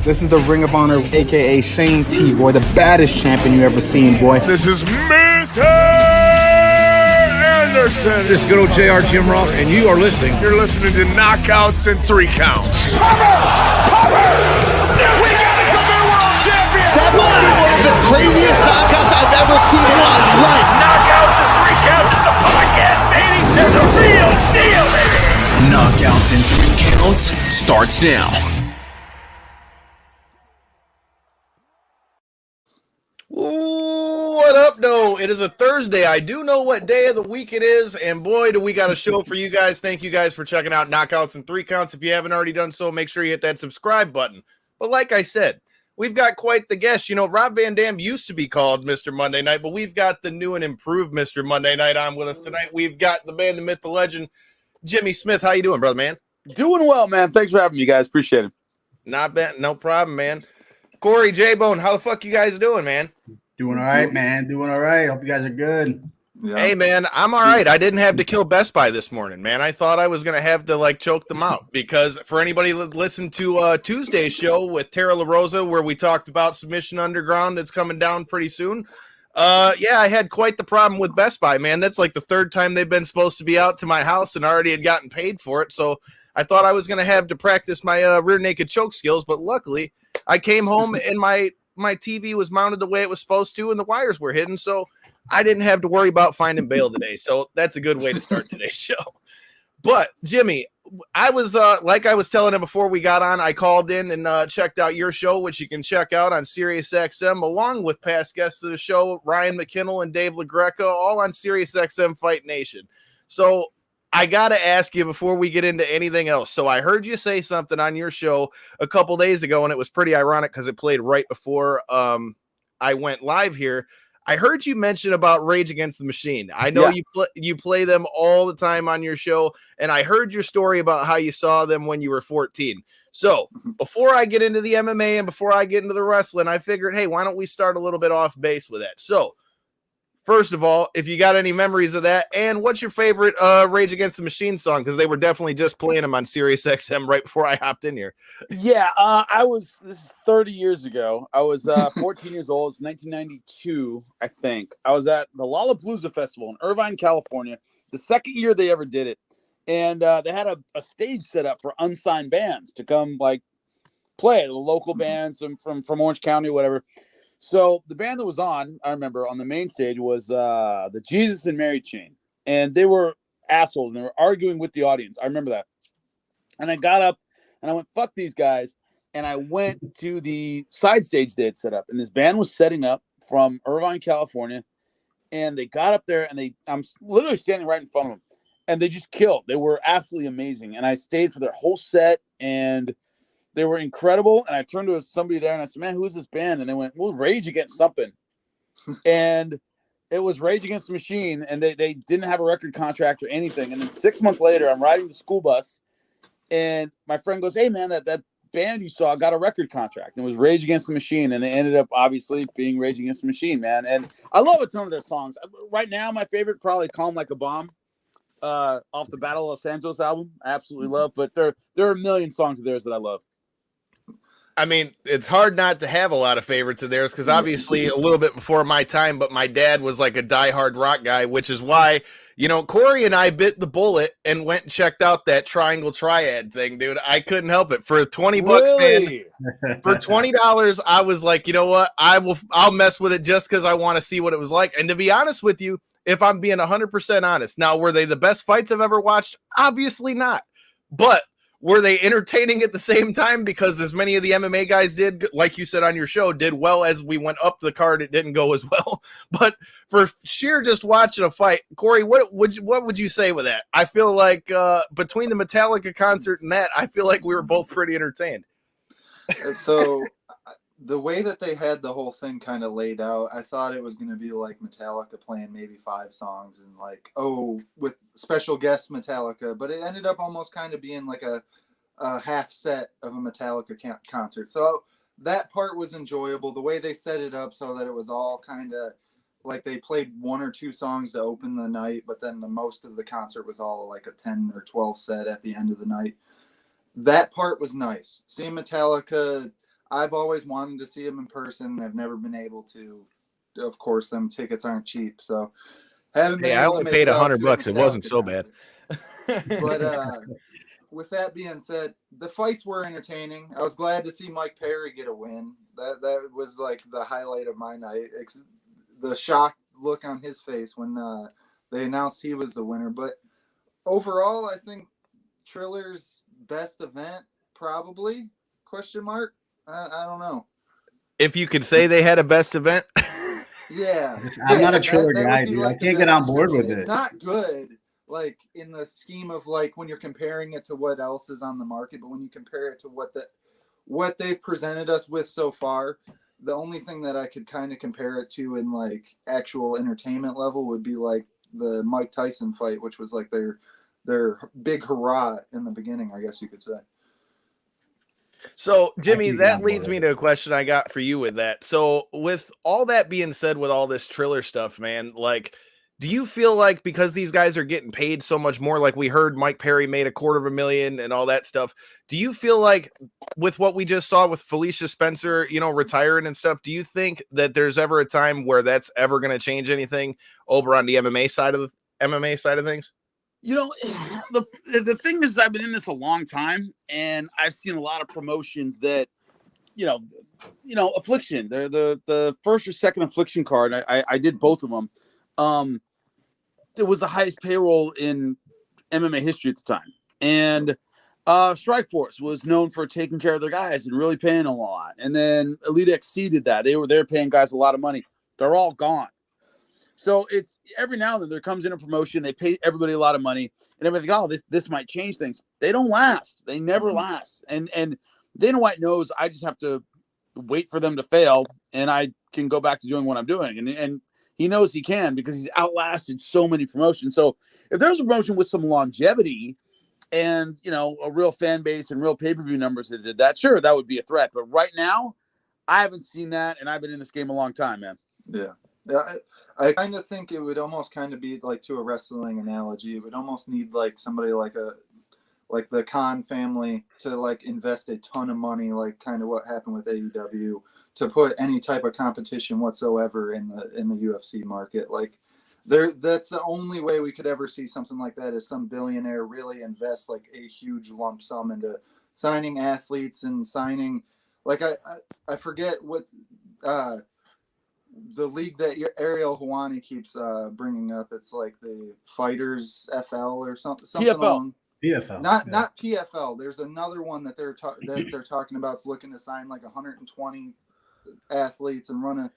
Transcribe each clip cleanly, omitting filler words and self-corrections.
This is the Ring of Honor, a.k.a. Shane T, boy, the baddest champion you ever seen, boy. This is Mr. Anderson. This is good old JR Jim Ross, and you are listening. You're listening to Knockouts and 3 Counts. Cover! We got a new world champion! That might be one of the craziest knockouts I've ever seen in my life. Knockouts and 3 Counts is the podcast leading to the real deal, baby! Knockouts and 3 Counts starts now. Ooh, what up, though? It is a Thursday. I do know what day of the week it is, and boy, do we got a show for you guys. Thank you guys for checking out Knockouts and 3 Counts. If you haven't already done so, make sure you hit that subscribe button. But like I said, we've got quite the guest. You know, Rob Van Dam used to be called Mr. Monday Night, but we've got the new and improved Mr. Monday Night on with us tonight. We've got the man, the myth, the legend, Jimmy Smith. How you doing, brother, man? Doing well, man. Thanks for having me, guys. Appreciate it. Not bad. No problem, man. Corey, J-Bone, how the fuck you guys doing, man? Doing all right, man. Doing all right. Hope you guys are good. Yeah. Hey, man, I'm all right. I didn't have to kill Best Buy this morning, man. I thought I was going to have to, like, choke them out because for anybody that listened to Tuesday's show with Tara LaRosa where we talked about Submission Underground that's coming down pretty soon, yeah, I had quite the problem with Best Buy, man. That's like the third time they've been supposed to be out to my house and already had gotten paid for it, so I thought I was going to have to practice my rear naked choke skills, but luckily I came home and my TV was mounted the way it was supposed to and the wires were hidden, so I didn't have to worry about finding bail today. So that's a good way to start today's show. But Jimmy, I was like I was telling him before we got on, I called in and checked out your show, which you can check out on Sirius XM, along with past guests of the show, Ryan McKinnell and Dave LaGreca, all on Sirius XM Fight Nation. So I got to ask you before we get into anything else. So I heard you say something on your show a couple days ago, and it was pretty ironic because it played right before I went live here. I heard you mention about Rage Against the Machine. I know you play them all the time on your show, and I heard your story about how you saw them when you were 14. So before I get into the MMA and before I get into the wrestling, I figured, hey, why don't we start a little bit off base with that? So first of all, if you got any memories of that, and what's your favorite Rage Against the Machine song? Because they were definitely just playing them on Sirius XM right before I hopped in here. Yeah, this is 30 years ago. I was 14 years old. It's 1992, I think. I was at the Lollapalooza Festival in Irvine, California, the second year they ever did it. And they had a stage set up for unsigned bands to come, like, play. The local bands from Orange County, whatever. So the band that was on, I remember, on the main stage was the Jesus and Mary Chain. And they were assholes, and they were arguing with the audience. I remember that. And I got up, and I went, fuck these guys. And I went to the side stage they had set up. And this band was setting up from Irvine, California. And they got up there, and I'm literally standing right in front of them. And they just killed. They were absolutely amazing. And I stayed for their whole set, and they were incredible. And I turned to somebody there and I said, man, who is this band? And they went, well, Rage Against something. And it was Rage Against the Machine. And they didn't have a record contract or anything. And then 6 months later, I'm riding the school bus. And my friend goes, hey, man, that band you saw got a record contract. And it was Rage Against the Machine. And they ended up obviously being Rage Against the Machine, man. And I love a ton of their songs. Right now, my favorite, probably Calm Like a Bomb. Off the Battle of Los Angeles album. I absolutely love. But there are a million songs of theirs that I love. I mean, it's hard not to have a lot of favorites of theirs because obviously a little bit before my time, but my dad was like a diehard rock guy, which is why, you know, Corey and I bit the bullet and went and checked out that Triangle Triad thing, dude. I couldn't help it. For 20 bucks, man, for $20, I was like, you know what? I'll mess with it just because I want to see what it was like. And to be honest with you, if I'm being 100% honest, now, were they the best fights I've ever watched? Obviously not. But were they entertaining at the same time? Because as many of the MMA guys did, like you said on your show, did well as we went up the card. It didn't go as well. But for sheer just watching a fight, Corey, what would you say with that? I feel like between the Metallica concert and that, I feel like we were both pretty entertained. So the way that they had the whole thing kind of laid out, I thought it was going to be like Metallica playing maybe 5 songs and like, with special guest Metallica, but it ended up almost kind of being like a half set of a Metallica concert. So that part was enjoyable. The way they set it up so that it was all kind of like they played 1 or 2 songs to open the night, but then the most of the concert was all like a 10 or 12 set at the end of the night. That part was nice. Seeing Metallica, I've always wanted to see him in person. I've never been able to. Of course, them tickets aren't cheap, so haven't been Hey, I able to only make paid it out to $100. It wasn't Metallica so bad. concert. But with that being said, the fights were entertaining. I was glad to see Mike Perry get a win. That was like the highlight of my night. The shocked look on his face when they announced he was the winner. But overall, I think Triller's best event, probably, question mark. I don't know. If you could say they had a best event. Yeah. I'm not a Triller that guy, would be dude. like I the can't get best on board with description. it. It's not good, like in the scheme of like when you're comparing it to what else is on the market, but when you compare it to what they've presented us with so far, the only thing that I could kind of compare it to in like actual entertainment level would be like the Mike Tyson fight, which was like their big hurrah in the beginning, I guess you could say. So, Jimmy, that leads me to a question I got for you with that. So, with all that being said, with all this Triller stuff, man, like, do you feel like because these guys are getting paid so much more, like we heard Mike Perry made $250,000 and all that stuff, do you feel like with what we just saw with Felicia Spencer, you know, retiring and stuff, do you think that there's ever a time where that's ever going to change anything over on the MMA side of things? You know, the thing is, I've been in this a long time, and I've seen a lot of promotions that, you know, Affliction, the first or second Affliction card, I did both of them. It was the highest payroll in MMA history at the time, and Strikeforce was known for taking care of their guys and really paying a lot. And then Elite XC did that; they're paying guys a lot of money. They're all gone. So it's every now and then there comes in a promotion, they pay everybody a lot of money, and everybody thinks, oh, this might change things. They don't last. They never last. And Dana White knows I just have to wait for them to fail, and I can go back to doing what I'm doing. And he knows he can because he's outlasted so many promotions. So if there's a promotion with some longevity and, you know, a real fan base and real pay-per-view numbers that did that, sure, that would be a threat. But right now, I haven't seen that, and I've been in this game a long time, man. Yeah. Yeah, I kind of think it would almost kind of be like to a wrestling analogy. It would almost need like somebody like the Khan family to like invest a ton of money, like kind of what happened with AEW, to put any type of competition whatsoever in the UFC market. Like that's the only way we could ever see something like that, is some billionaire really invest like a huge lump sum into signing athletes and signing, like I forget what the league that Ariel Hawani keeps bringing up. It's like the Fighters FL or something. PFL. PFL. Not PFL. There's another one that they're talking about. It's looking to sign like 120 athletes and run a.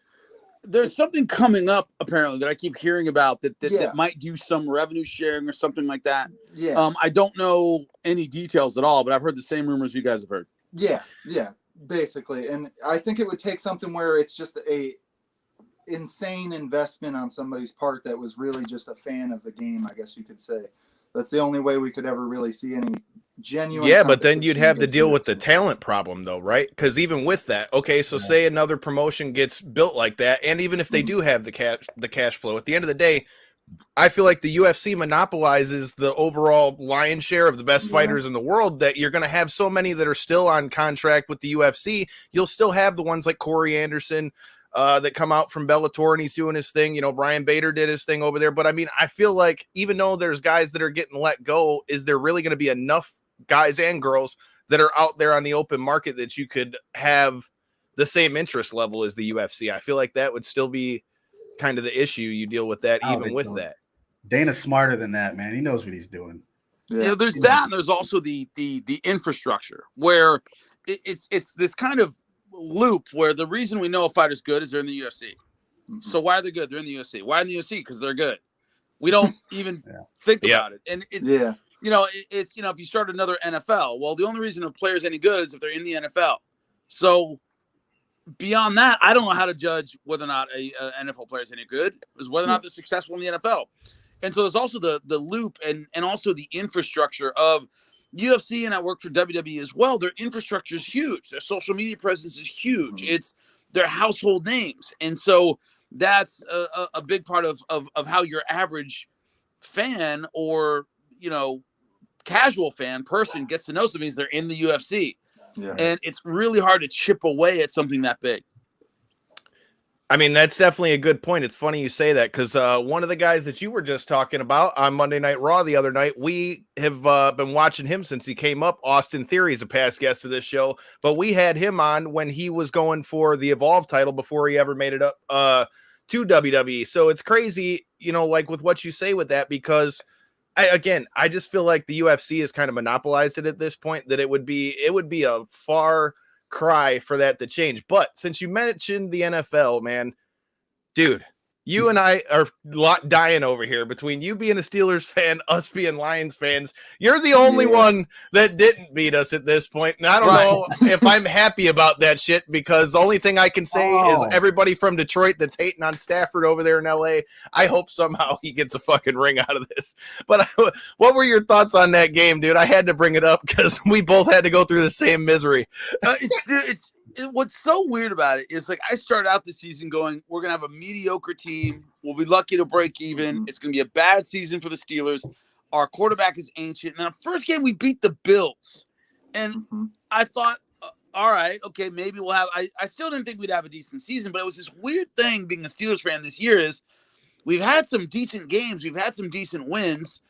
There's something coming up apparently that I keep hearing about that might do some revenue sharing or something like that. Yeah. I don't know any details at all, but I've heard the same rumors you guys have heard. Yeah, basically. And I think it would take something where it's just a insane investment on somebody's part that was really just a fan of the game, I guess you could say. That's the only way we could ever really see any genuine. Yeah, but then you'd have to deal with the talent problem, though, right? Because even with that, okay, so say another promotion gets built like that, and even if they do have the cash flow, at the end of the day, I feel like the UFC monopolizes the overall lion's share of the best fighters in the world, that you're going to have so many that are still on contract with the UFC. You'll still have the ones like Corey Anderson, that come out from Bellator, and he's doing his thing. You know, Brian Bader did his thing over there. But I mean, I feel like even though there's guys that are getting let go, is there really going to be enough guys and girls that are out there on the open market that you could have the same interest level as the UFC? I feel like that would still be kind of the issue you deal with that, even with that. Dana's smarter than that, man. He knows what he's doing. Yeah, you know, there's that, and there's also the infrastructure where it's this kind of loop where the reason we know a fighter's good is they're in the UFC. So why are they good? They're in the UFC. Why in the UFC? Because they're good. We don't even think about it. And it's you know, it's, you know, if you start another NFL, well, the only reason a player's any good is if they're in the NFL. So beyond that, I don't know how to judge whether or not a NFL player is any good, is whether or not they're successful in the NFL. And so there's also the loop and also the infrastructure of UFC, and I work for WWE as well. Their infrastructure is huge. Their social media presence is huge. It's their household names. And so that's a big part of how your average fan or, you know, casual fan person gets to know somebody is they're in the UFC. Yeah. And it's really hard to chip away at something that big. I mean, that's definitely a good point. It's funny you say that because one of the guys that you were just talking about on Monday Night Raw the other night, we have been watching him since he came up. Austin Theory is a past guest of this show, but we had him on when he was going for the Evolve title before he ever made it up to WWE. So it's crazy, you know, like with what you say with that, because I just feel like the UFC has kind of monopolized it at this point, that it would be a far cry for that to change. But since you mentioned the NFL, man, dude, you and I are dying over here between you being a Steelers fan, us being Lions fans. You're the only one that didn't beat us at this point. And I don't know if I'm happy about that shit, because the only thing I can say is everybody from Detroit that's hating on Stafford over there in LA, I hope somehow he gets a fucking ring out of this. But what were your thoughts on that game, dude? I had to bring it up because we both had to go through the same misery. What's so weird about it is, like, I started out this season going, we're going to have a mediocre team. We'll be lucky to break even. It's going to be a bad season for the Steelers. Our quarterback is ancient. And then the first game, we beat the Bills. And I thought, all right, okay, maybe we'll have – I still didn't think we'd have a decent season, but it was this weird thing being a Steelers fan this year is we've had some decent games. We've had some decent wins.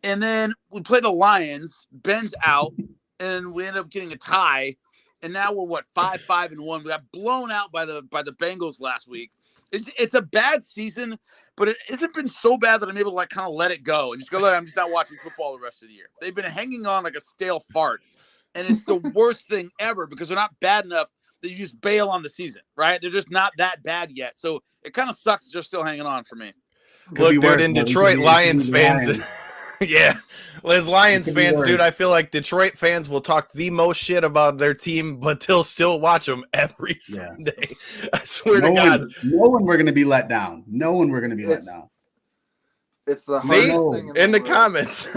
And then we play the Lions. Ben's out, and we end up getting a tie. And now we're 5-5-1. We got blown out by the Bengals last week. It's a bad season, but it hasn't been so bad that I'm able to like kind of let it go and just go, look, I'm just not watching football the rest of the year. They've been hanging on like a stale fart, and it's the worst thing ever because they're not bad enough that you just bail on the season, right? They're just not that bad yet. So it kind of sucks they're still hanging on for me. Look, dude, in Detroit, Lions fans. Yeah, as Lions fans, dude, I feel like Detroit fans will talk the most shit about their team, but they'll still watch them every Sunday. I swear to God. No one we're going to be let down. No one we're going to be let down. It's the hardest thing in the comments.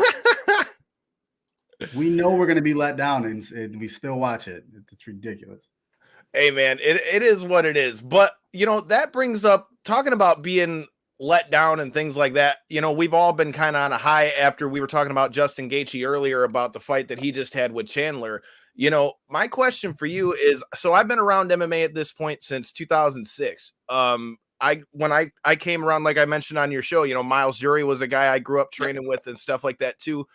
We know we're going to be let down, and we still watch it. It's ridiculous. Hey, man, it is what it is. But, you know, that brings up talking about being let down and things like that. You know, we've all been kind of on a high after we were talking about Justin Gaethje earlier about the fight that he just had with Chandler. You know, my question for you is, so I've been around MMA at this point since 2006. When I came around, like I mentioned on your show, you know, Miles Jury was a guy I grew up training with and stuff like that too.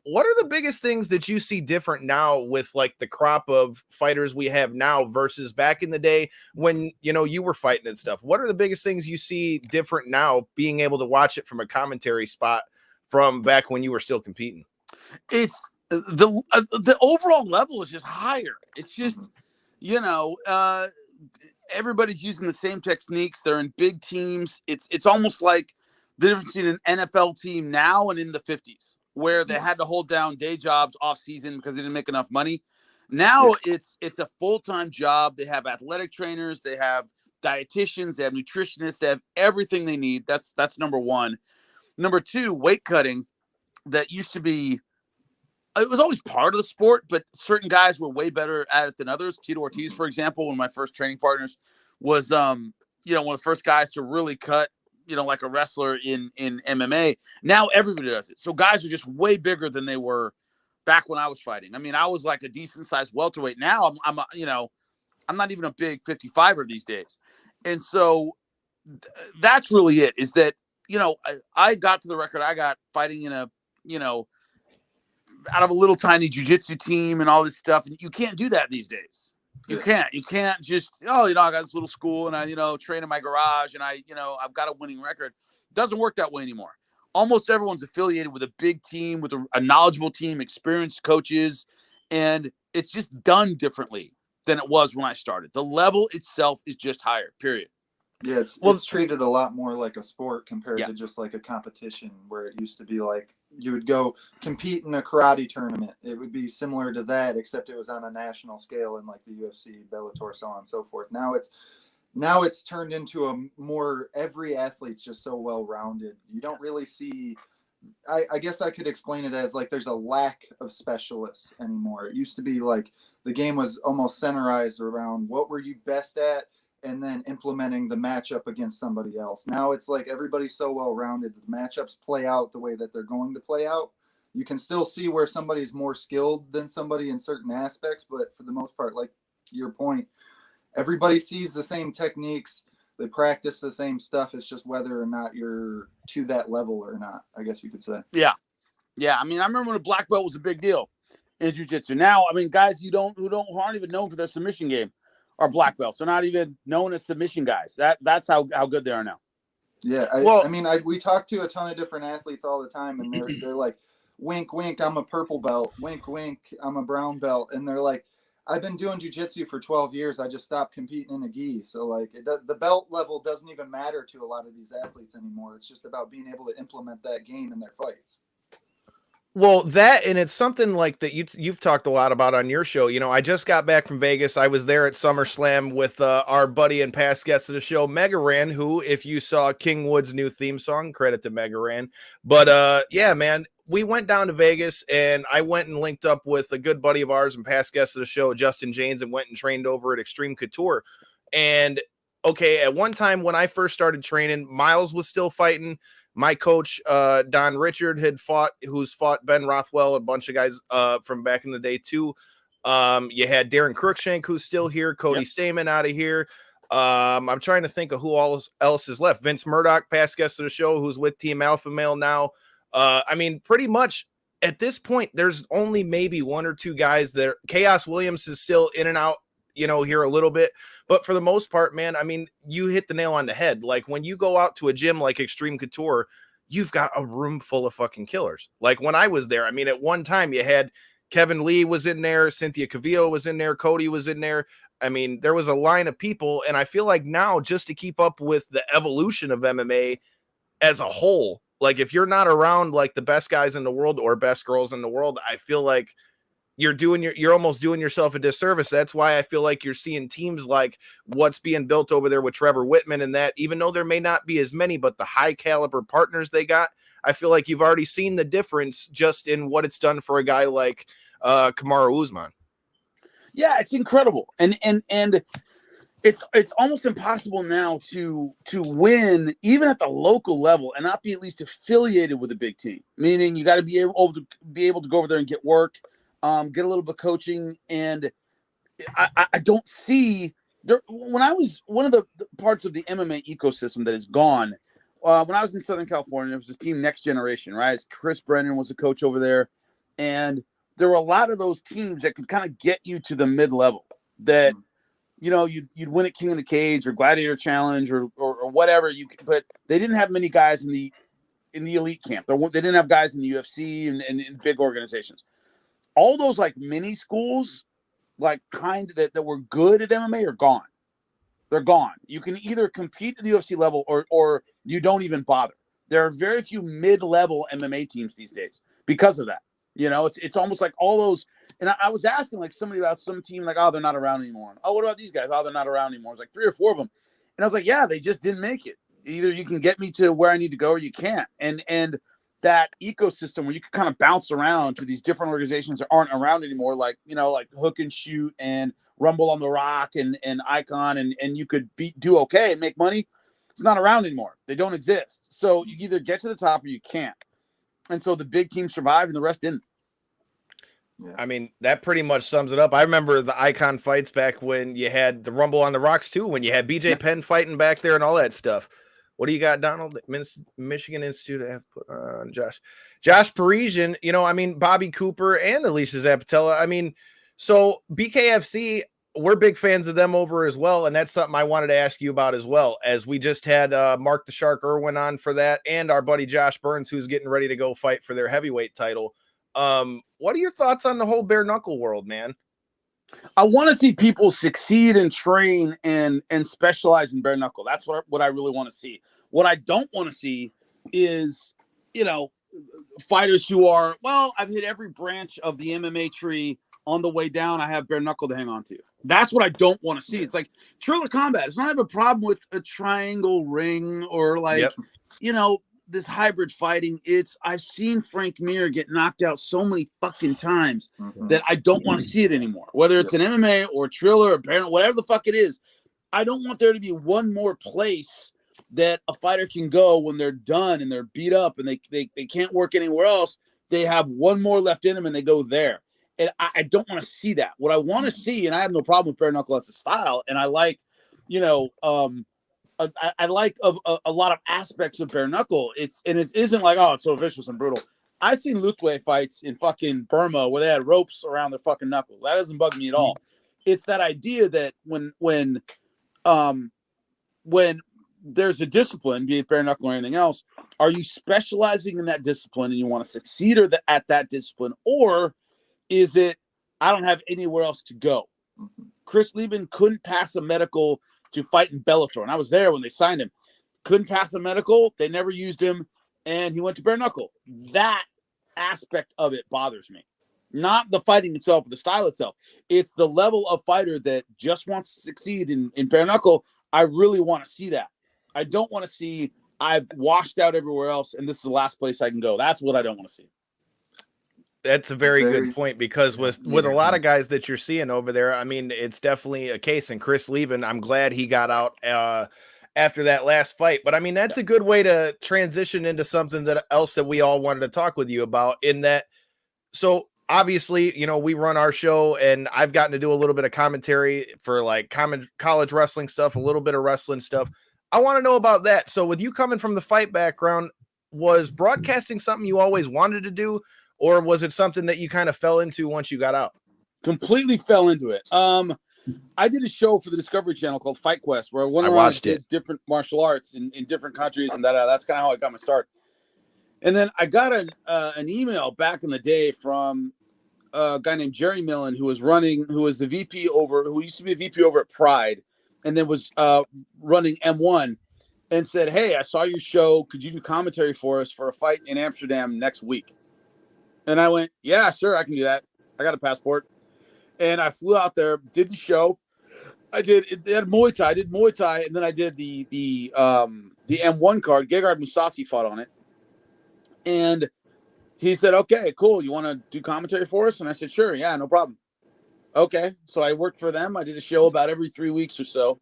What are the biggest things that you see different now with like the crop of fighters we have now versus back in the day when, you know, you were fighting and stuff? What are the biggest things you see different now being able to watch it from a commentary spot from back when you were still competing? It's the overall level is just higher. It's just, you know, everybody's using the same techniques. They're in big teams. It's almost like the difference between an NFL team now and in the 50s. Where they had to hold down day jobs off season because they didn't make enough money. Now it's a full-time job. They have athletic trainers, they have dietitians, they have nutritionists, they have everything they need. That's number one. Number two, weight cutting. That used to be, it was always part of the sport, but certain guys were way better at it than others. Tito Ortiz, for example, one of my first training partners, was you know, one of the first guys to really cut, you know, like a wrestler in MMA. Now everybody does it. So guys are just way bigger than they were back when I was fighting. I mean, I was like a decent sized welterweight. Now I'm you know, I'm not even a big 55er these days. And so that's really it, is that, you know, I got to the record I got fighting in a, you know, out of a little tiny jiu-jitsu team and all this stuff. And you can't do that these days. You can't just, oh, you know, I got this little school and I, you know, train in my garage and I, you know, I've got a winning record. It doesn't work that way anymore. Almost everyone's affiliated with a big team, with a knowledgeable team, experienced coaches, and it's just done differently than it was when I started. The level itself is just higher, period. Yeah, it's treated a lot more like a sport compared to just like a competition, where it used to be like you would go compete in a karate tournament. It would be similar to that, except it was on a national scale in like the UFC, Bellator, so on and so forth. Now it's turned into a more, every athlete's just so well-rounded. You don't really see, I guess I could explain it as like there's a lack of specialists anymore. It used to be like the game was almost centerized around what were you best at, and then implementing the matchup against somebody else. Now it's like everybody's so well-rounded. The matchups play out the way that they're going to play out. You can still see where somebody's more skilled than somebody in certain aspects, but for the most part, like your point, everybody sees the same techniques. They practice the same stuff. It's just whether or not you're to that level or not, I guess you could say. Yeah. Yeah. I mean, I remember when a black belt was a big deal in jiu-jitsu. Now, I mean, guys who aren't even known for their submission game are black belts. They're not even known as submission guys. That's how good they are now. Yeah. We talk to a ton of different athletes all the time, and they're like, wink, wink, I'm a purple belt. Wink, wink, I'm a brown belt. And they're like, I've been doing jiu-jitsu for 12 years. I just stopped competing in a gi. So like the belt level doesn't even matter to a lot of these athletes anymore. It's just about being able to implement that game in their fights. Well, that, and it's something like that you've talked a lot about on your show. You know, I just got back from Vegas. I was there at SummerSlam with our buddy and past guest of the show, Mega Ran, who, if you saw King Wood's new theme song, credit to Mega Ran. But yeah, man, we went down to Vegas, and I went and linked up with a good buddy of ours and past guest of the show, Justin Janes, and went and trained over at Extreme Couture. And okay, at one time when I first started training, Miles was still fighting. My coach, Don Richard, who's fought Ben Rothwell, a bunch of guys from back in the day too. You had Darren Cruikshank, who's still here, Cody Stamen out of here. I'm trying to think of who else is left. Vince Murdoch, past guest of the show, who's with Team Alpha Male now. I mean, pretty much at this point, there's only maybe one or two guys there. Chaos Williams is still in and out, you know, here a little bit. But for the most part, man, I mean, you hit the nail on the head. Like when you go out to a gym like Extreme Couture, you've got a room full of fucking killers. Like when I was there, I mean, at one time you had Kevin Lee was in there, Cynthia Cavillo was in there, Cody was in there. I mean, there was a line of people. And I feel like now, just to keep up with the evolution of MMA as a whole, like if you're not around like the best guys in the world or best girls in the world, I feel like you're almost doing yourself a disservice. That's why I feel like you're seeing teams like what's being built over there with Trevor Whitman, and that even though there may not be as many, but the high caliber partners they got, I feel like you've already seen the difference just in what it's done for a guy like Kamaru Usman. Yeah, it's incredible. And it's almost impossible now to win even at the local level and not be at least affiliated with a big team. Meaning you got to be able to go over there and get work. Get a little bit of coaching, and I don't see there. When I was one of the parts of the MMA ecosystem that is gone, when I was in Southern California, there was this team Next Generation, right? Chris Brennan was a coach over there, and there were a lot of those teams that could kind of get you to the mid-level that, you know, you'd win at King of the Cage or Gladiator Challenge or whatever but they didn't have many guys in the elite camp. They didn't have guys in the UFC and in big organizations. All those like mini schools, like that were good at MMA are gone. They're gone. You can either compete at the UFC level or you don't even bother. There are very few mid-level MMA teams these days because of that. You know, it's almost like all those. And I was asking like somebody about some team, like, oh, they're not around anymore. Oh, what about these guys? Oh, they're not around anymore. It's like 3 or 4 of them. And I was like, yeah, they just didn't make it. Either you can get me to where I need to go or you can't. And that ecosystem where you can kind of bounce around to these different organizations that aren't around anymore, like, you know, like Hook and Shoot and Rumble on the Rock and Icon, and you could do okay and make money. It's not around anymore. They don't exist. So you either get to the top or you can't. And so the big teams survived and the rest didn't. Yeah. I mean, that pretty much sums it up. I remember the Icon fights back when you had the Rumble on the Rocks too, when you had BJ Penn fighting back there and all that stuff. What do you got, Donald? Michigan Institute of Josh Parisian, you know, I mean, Bobby Cooper and Alicia Zappatella. I mean, so BKFC, we're big fans of them over as well. And that's something I wanted to ask you about as well, as we just had Mark the Shark Irwin on for that, and our buddy Josh Burns, who's getting ready to go fight for their heavyweight title. What are your thoughts on the whole bare knuckle world, man? I want to see people succeed and train and specialize in bare knuckle. That's what I really want to see. What I don't want to see is, you know, fighters who are, well, I've hit every branch of the MMA tree on the way down. I have bare knuckle to hang on to. That's what I don't want to see. It's like Triller Combat. It's not have a problem with a triangle ring or like, you know, this hybrid fighting. I've seen Frank Mir get knocked out so many fucking times that I don't want to see it anymore. Whether it's an MMA or Triller or whatever the fuck it is, I don't want there to be one more place that a fighter can go when they're done and they're beat up and they can't work anywhere else, they have one more left in them and they go there. And I don't want to see that. What I want to see, and I have no problem with bare knuckle as a style, and I like, I like a lot of aspects of bare knuckle. It isn't like, oh, it's so vicious and brutal. I've seen Luthway fights in fucking Burma where they had ropes around their fucking knuckles. That doesn't bug me at all. It's that idea that when there's a discipline, be it bare knuckle or anything else, are you specializing in that discipline and you want to succeed at that discipline, or is it I don't have anywhere else to go? Chris Lieben couldn't pass a medical to fight in Bellator, and I was there when they signed him. Couldn't pass a medical. They never used him, and he went to bare knuckle. That aspect of it bothers me. Not the fighting itself, or the style itself. It's the level of fighter that just wants to succeed in bare knuckle. I really want to see that. I don't want to see I've washed out everywhere else, and this is the last place I can go. That's what I don't want to see. That's a very good point, because with a lot of guys that you're seeing over there, I mean, it's definitely a case. And Chris Lieben, I'm glad he got out after that last fight. But I mean, that's a good way to transition into something else that we all wanted to talk with you about. In that, so obviously, we run our show, and I've gotten to do a little bit of commentary for like college wrestling stuff, a little bit of wrestling stuff. I want to know about that. So with you coming from the fight background, was broadcasting something you always wanted to do? Or was it something that you kind of fell into once you got out? Completely fell into it. I did a show for the Discovery Channel called Fight Quest, where I went around and did different martial arts in different countries, and that's kind of how I got my start. And then I got an email back in the day from a guy named Jerry Millen, who used to be a VP over at Pride, and then was running M1, and said, "Hey, I saw your show. Could you do commentary for us for a fight in Amsterdam next week?" And I went, "Yeah, sure, I can do that. I got a passport." And I flew out there, did the show. They had Muay Thai. I did Muay Thai, and then I did the M1 card. Gegard Mousasi fought on it. And he said, "Okay, cool. You want to do commentary for us?" And I said, "Sure, yeah, no problem." Okay, so I worked for them. I did a show about every 3 weeks or so.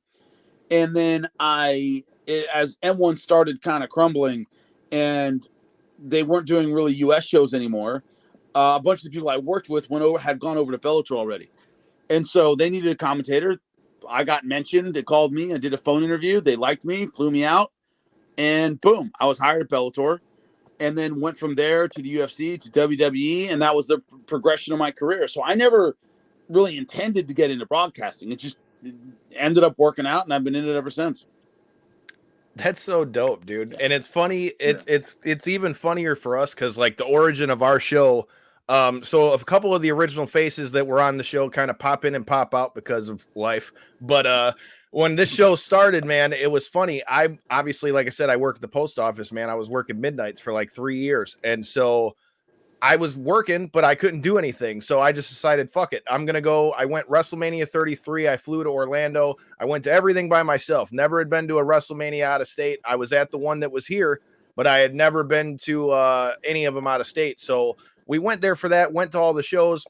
And then as M1 started kind of crumbling, and they weren't doing really U.S. shows anymore, a bunch of the people I worked with had gone over to Bellator already. And so they needed a commentator. I got mentioned. They called me. I did a phone interview. They liked me, flew me out, and boom, I was hired at Bellator, and then went from there to the UFC, to WWE, and that was the progression of my career. So I never really intended to get into broadcasting. It just ended up working out, and I've been in it ever since. That's so dope, dude. And it's funny. It's even funnier for us because like the origin of our show. So a couple of the original faces that were on the show kind of pop in and pop out because of life. But when this show started, man, it was funny. I obviously, like I said, I work at the post office, man. I was working midnights for like 3 years. And so I was working, but I couldn't do anything. So I just decided, fuck it. I'm going to go. I went WrestleMania 33. I flew to Orlando. I went to everything by myself. Never had been to a WrestleMania out of state. I was at the one that was here, but I had never been to any of them out of state. So we went there for that, went to all the shows.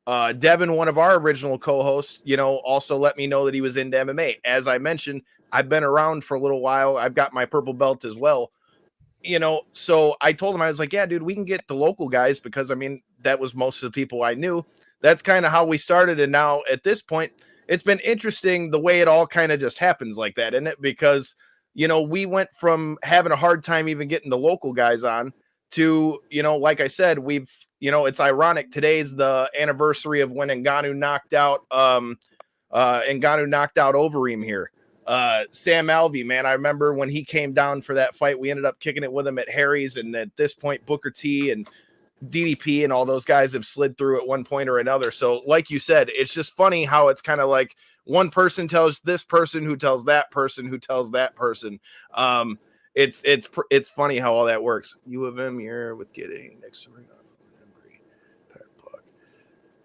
Devin, one of our original co-hosts, also let me know that he was into MMA. As I mentioned, I've been around for a little while. I've got my purple belt as well. So I told him, I was like, yeah, dude, we can get the local guys because, I mean, that was most of the people I knew. That's kind of how we started. And now at this point, it's been interesting the way it all kind of just happens like that, isn't it? Because, we went from having a hard time even getting the local guys on to, like I said, it's ironic. Today's the anniversary of when Ngannou knocked out Overeem here. Sam Alvey, man, I remember when he came down for that fight, we ended up kicking it with him at Harry's, and at this point, Booker T and DDP and all those guys have slid through at one point or another. So like you said, it's just funny how it's kind of like one person tells this person who tells that person who tells that person. It's funny how all that works. U of M here with getting next to ring on.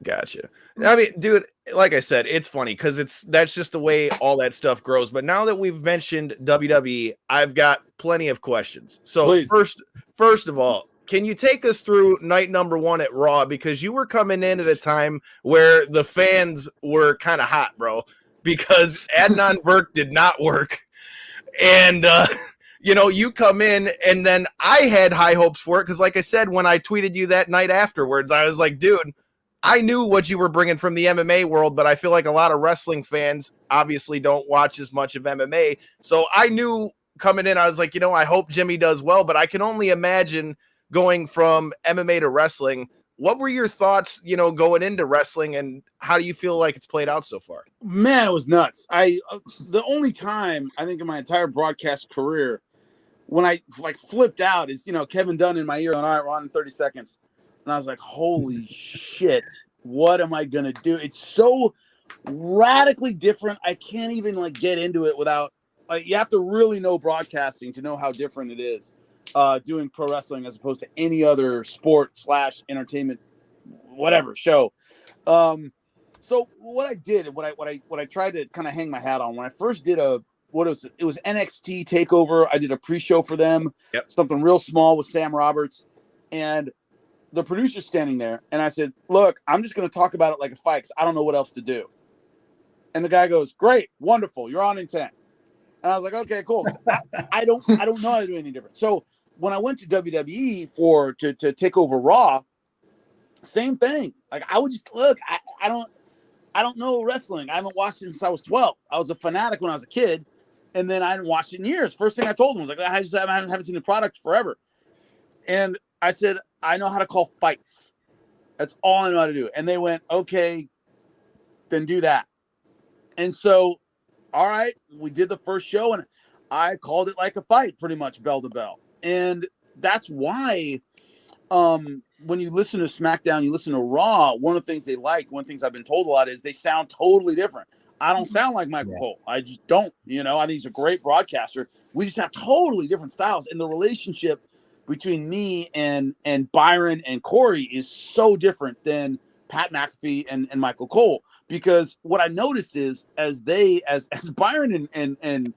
Gotcha. I mean, dude, like I said, it's funny because that's just the way all that stuff grows. But now that we've mentioned WWE, I've got plenty of questions. So please. First of all, can you take us through night number 1 at Raw? Because you were coming in at a time where the fans were kind of hot, bro, because Adnan Burke did not work. And you come in, and then I had high hopes for it because, like I said, when I tweeted you that night afterwards, I was like, dude, I knew what you were bringing from the MMA world, but I feel like a lot of wrestling fans obviously don't watch as much of MMA. So I knew coming in, I was like, I hope Jimmy does well, but I can only imagine going from MMA to wrestling. What were your thoughts, going into wrestling, and how do you feel like it's played out so far? Man, it was nuts. The only time I think in my entire broadcast career when I flipped out is, Kevin Dunn in my ear on, all right, we're on in 30 seconds. And I was like, holy shit, what am I going to do? It's so radically different. I can't even get into it without, you have to really know broadcasting to know how different it is doing pro wrestling as opposed to any other sport / entertainment, whatever show. So what I did, what I tried to kind of hang my hat on when I first did it was NXT TakeOver. I did a pre-show for them, something real small with Sam Roberts, and the producer's standing there, and I said, look, I'm just going to talk about it like a fight because I don't know what else to do. And the guy goes, great, wonderful, you're on in 10. And I was like, okay, cool. I don't know how to do anything different. So when I went to WWE to take over Raw, same thing. I would just look. I don't know wrestling. I haven't watched it since I was 12. I was a fanatic when I was a kid, and then I hadn't watched it in years. First thing I told them was I haven't seen the product forever. And I said, I know how to call fights. That's all I know how to do. And they went, okay, then do that. And so, all right, we did the first show, and I called it like a fight, pretty much bell to bell. And that's why when you listen to SmackDown, you listen to Raw, one of the things they like, one of the things I've been told a lot is they sound totally different. I don't sound like Michael Cole. I just don't, I think he's a great broadcaster. We just have totally different styles. And the relationship between me and Byron and Corey is so different than Pat McAfee and Michael Cole. Because what I notice is as Byron and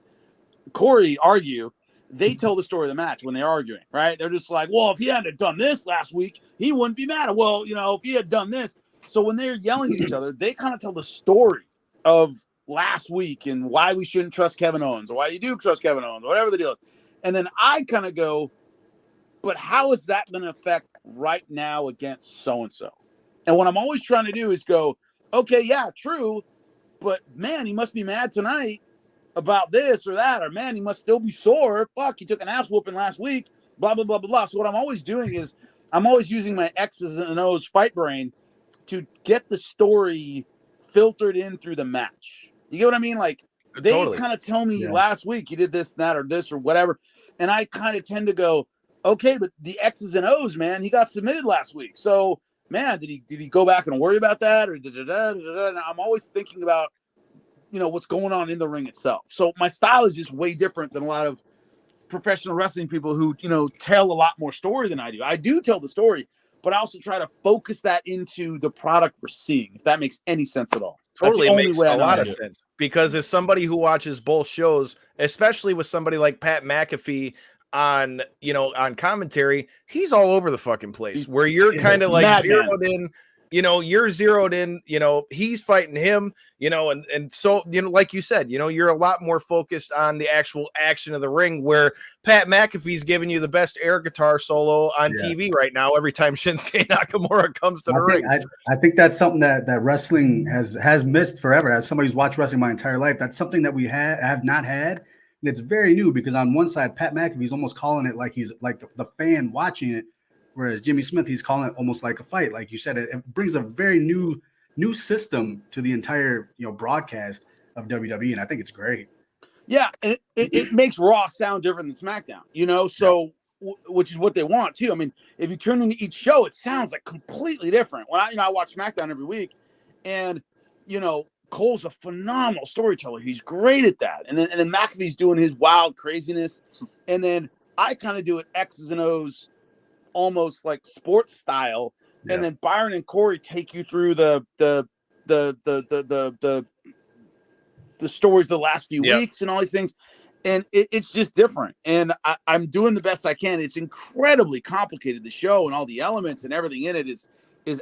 Corey argue, they tell the story of the match when they're arguing, right? They're just like, well, if he hadn't done this last week, he wouldn't be mad. Well, if he had done this. So when they're yelling at each other, they kind of tell the story of last week and why we shouldn't trust Kevin Owens or why you do trust Kevin Owens, or whatever the deal is. And then I kind of go, but how is that going to affect right now against so-and-so? And what I'm always trying to do is go, okay, yeah, true, but man, he must be mad tonight about this or that, or man, he must still be sore. Fuck, he took an ass whooping last week, blah, blah, blah, blah, blah. So what I'm always doing is I'm always using my X's and O's fight brain to get the story filtered in through the match. You get what I mean? They kind of tell me last week you did this, that, or this, or whatever. And I kind of tend to go, okay, but the X's and O's, man, he got submitted last week. So, man, did he go back and worry about that? Or And I'm always thinking about, what's going on in the ring itself. So my style is just way different than a lot of professional wrestling people who, tell a lot more story than I do. I do tell the story, but I also try to focus that into the product we're seeing, if that makes any sense at all. Totally makes a lot of sense. Because as somebody who watches both shows, especially with somebody like Pat McAfee on commentary, he's all over the fucking place where you're kind of zeroed in. You're zeroed in, he's fighting him, and so, like you said, you're a lot more focused on the actual action of the ring, where Pat McAfee's giving you the best air guitar solo on TV right now every time Shinsuke Nakamura comes to the ring. I think that's something that wrestling has missed forever. As somebody who's watched wrestling my entire life, that's something that we have not had. And it's very new because on one side, Pat McAfee's almost calling it like he's like the fan watching it. Whereas Jimmy Smith, he's calling it almost like a fight. Like you said, it brings a very new system to the entire broadcast of WWE, and I think it's great. Yeah, and it makes Raw sound different than SmackDown, so which is what they want too. I mean, if you turn into each show, it sounds like completely different. When I watch SmackDown every week, and Cole's a phenomenal storyteller. He's great at that. And then McAfee's doing his wild craziness, and then I kind of do it X's and O's, almost like sports style, and then Byron and Corey take you through the stories of the last few weeks and all these things, and it's just different. And I'm doing the best I can. It's incredibly complicated, the show and all the elements and everything in it is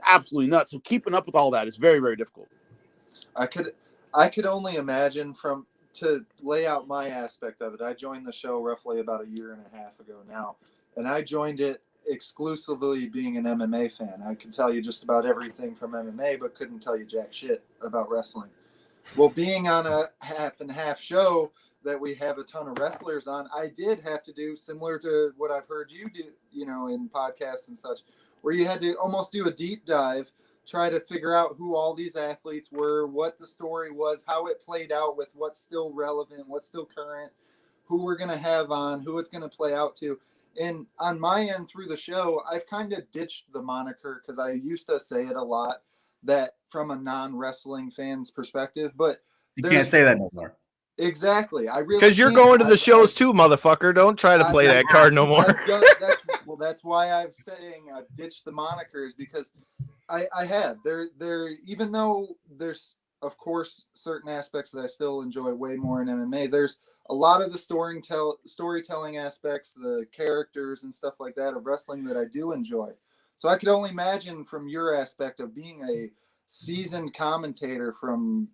absolutely nuts. So keeping up with all that is very, very difficult. I could only imagine from to lay out my aspect of it, I joined the show roughly about a year and a half ago now, and I joined it exclusively being an MMA fan. I could tell you just about everything from MMA, but couldn't tell you jack shit about wrestling. Well, being on a half and half show that we have a ton of wrestlers on, I did have to do similar to what I've heard you do, in podcasts and such, where you had to almost do a deep dive, try to figure out who all these athletes were, what the story was, how it played out with what's still relevant, what's still current, who we're going to have on, who it's going to play out to. And on my end through the show, I've kind of ditched the moniker because I used to say it a lot, that from a non-wrestling fan's perspective, but you can't say that no more. Exactly. I really because you're going to the shows too, motherfucker. Don't try to play that card no more. That's why I'm saying I've ditched the monikers, because I have. There even though there's of course certain aspects that I still enjoy way more in MMA, there's a lot of the storytelling aspects, the characters and stuff like that of wrestling that I do enjoy. So I could only imagine from your aspect of being a seasoned commentator from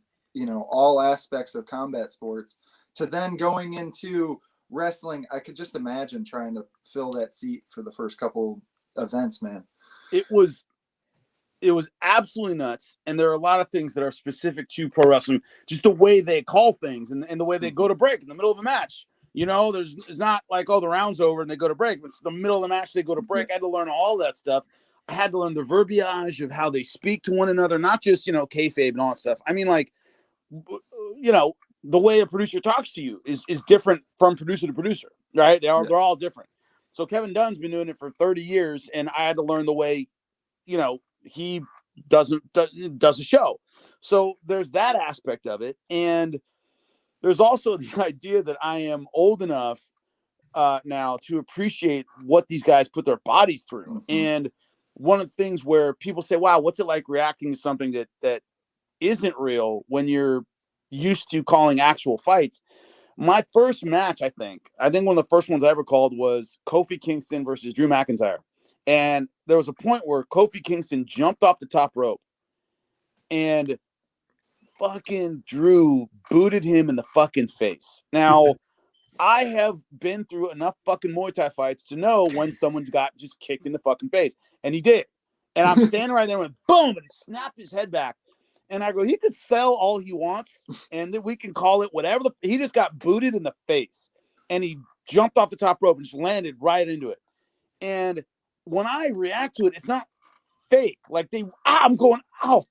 all aspects of combat sports to then going into wrestling, I could just imagine trying to fill that seat for the first couple events, man. It was absolutely nuts. And there are a lot of things that are specific to pro wrestling, just the way they call things and the way they go to break in the middle of a match. It's not like, the round's over and they go to break. It's the middle of the match, they go to break. I had to learn all that stuff. I had to learn the verbiage of how they speak to one another, not just, kayfabe and all that stuff. I mean, like, the way a producer talks to you is different from producer to producer, right? They're all different. So Kevin Dunn's been doing it for 30 years, and I had to learn the way, he does a show. So there's that aspect of it. And there's also the idea that I am old enough now to appreciate what these guys put their bodies through. Mm-hmm. And one of the things where people say, wow, what's it like reacting to something that isn't real when you're used to calling actual fights? My first match, I think one of the first ones I ever called was Kofi Kingston versus Drew McIntyre. And there was a point where Kofi Kingston jumped off the top rope and fucking Drew booted him in the fucking face. Now, I have been through enough fucking Muay Thai fights to know when someone got just kicked in the fucking face. And he did. And I'm standing right there and went, boom, and it snapped his head back. And I go, he could sell all he wants, and then we can call it whatever. He just got booted in the face, and he jumped off the top rope and just landed right into it. And when I react to it, it's not fake. Like I'm going, oh,